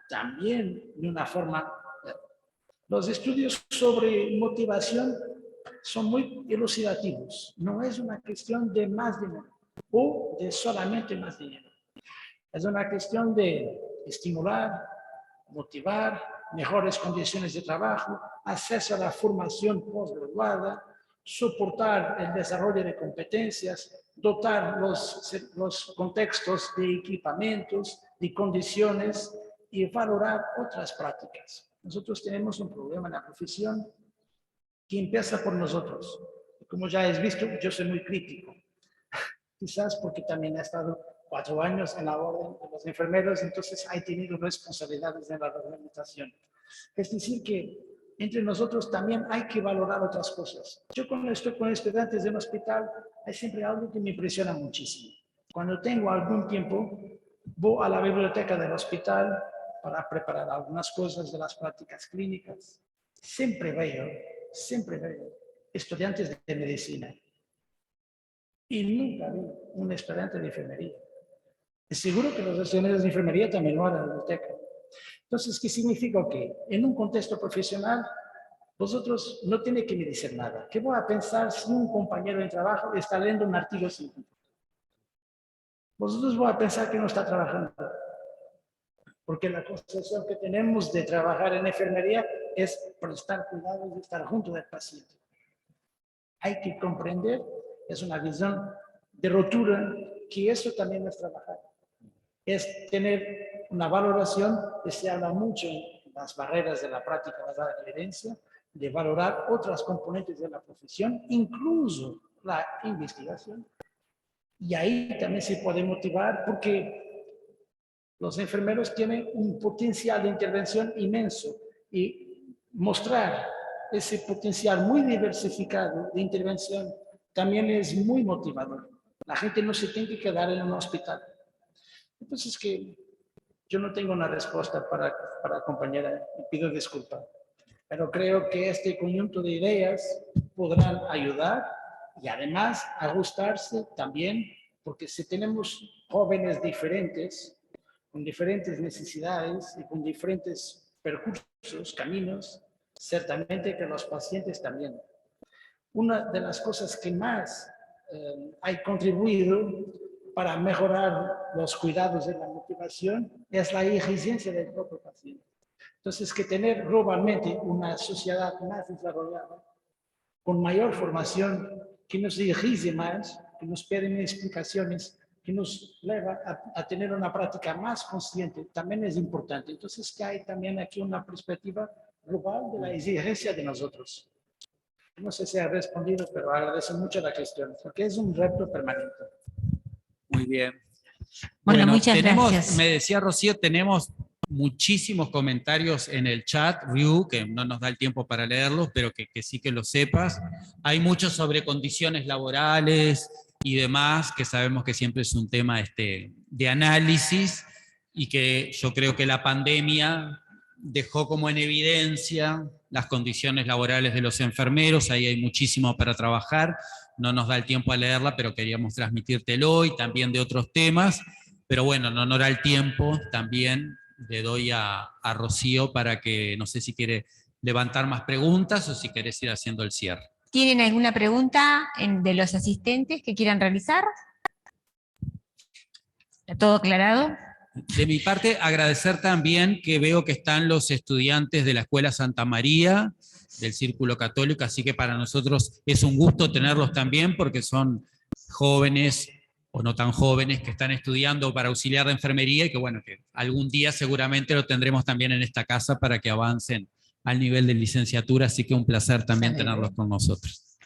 también de una forma... Los estudios sobre motivación son muy elucidativos. No es una cuestión de más dinero o de solamente más dinero. Es una cuestión de estimular, motivar, mejores condiciones de trabajo, acceso a la formación postgraduada, soportar el desarrollo de competencias, dotar los contextos de equipamientos, de condiciones y valorar otras prácticas. Nosotros tenemos un problema en la profesión que empieza por nosotros. Como ya has visto, yo soy muy crítico. Quizás porque también he estado 4 años en la orden de los enfermeros, entonces he tenido responsabilidades en la reglamentación. Es decir, que entre nosotros también hay que valorar otras cosas. Yo cuando estoy con estudiantes del hospital, hay siempre algo que me impresiona muchísimo. Cuando tengo algún tiempo, voy a la biblioteca del hospital para preparar algunas cosas de las prácticas clínicas. Siempre veo estudiantes de medicina. Y nunca vi un estudiante de enfermería. Es seguro que los estudiantes de enfermería también lo harán en la biblioteca. Entonces, ¿qué significa? Que en un contexto profesional, vosotros no tienen que me decir nada. ¿Qué voy a pensar si un compañero de trabajo está leyendo un artículo científico? Vosotros voy a pensar que no está trabajando. Porque la concepción que tenemos de trabajar en enfermería es prestar cuidado y estar junto del paciente. Hay que comprender, es una visión de rotura, que eso también es trabajar. Es tener una valoración, que se habla mucho en las barreras de la práctica basada en evidencia, de valorar otras componentes de la profesión, incluso la investigación. Y ahí también se puede motivar porque los enfermeros tienen un potencial de intervención inmenso y mostrar ese potencial muy diversificado de intervención también es muy motivador. La gente no se tiene que quedar en un hospital. Entonces, que yo no tengo una respuesta para compañera y pido disculpas, pero creo que este conjunto de ideas podrán ayudar y además ajustarse también, porque si tenemos jóvenes diferentes, con diferentes necesidades y con diferentes percursos, caminos, ciertamente que los pacientes también. Una de las cosas que más ha contribuido para mejorar los cuidados de la motivación es la exigencia del propio paciente. Entonces, que tener globalmente una sociedad más desarrollada, con mayor formación, que nos exige más, que nos piden explicaciones, que nos lleva a tener una práctica más consciente, también es importante. Entonces, que hay también aquí una perspectiva global de la exigencia de nosotros. No sé si ha respondido, pero agradezco mucho la cuestión, porque es un reto permanente. Muy bien. Bueno, muchas gracias. Me decía Rocío, tenemos muchísimos comentarios en el chat, Ryu, que no nos da el tiempo para leerlos, pero que sí que lo sepas. Hay muchos sobre condiciones laborales y demás, que sabemos que siempre es un tema de análisis y que yo creo que la pandemia dejó como en evidencia las condiciones laborales de los enfermeros. Ahí hay muchísimo para trabajar. No nos da el tiempo a leerla, pero queríamos transmitírtelo y también de otros temas. Pero bueno, en honor al tiempo, también le doy a Rocío para que, no sé si quiere levantar más preguntas o si querés ir haciendo el cierre. ¿Tienen alguna pregunta de los asistentes que quieran realizar? ¿Está todo aclarado? De mi parte, agradecer también que veo que están los estudiantes de la Escuela Santa María, del Círculo Católico, así que para nosotros es un gusto tenerlos también, porque son jóvenes o no tan jóvenes que están estudiando para auxiliar de enfermería y que bueno, que algún día seguramente lo tendremos también en esta casa para que avancen al nivel de licenciatura, así que un placer también tenerlos con nosotros.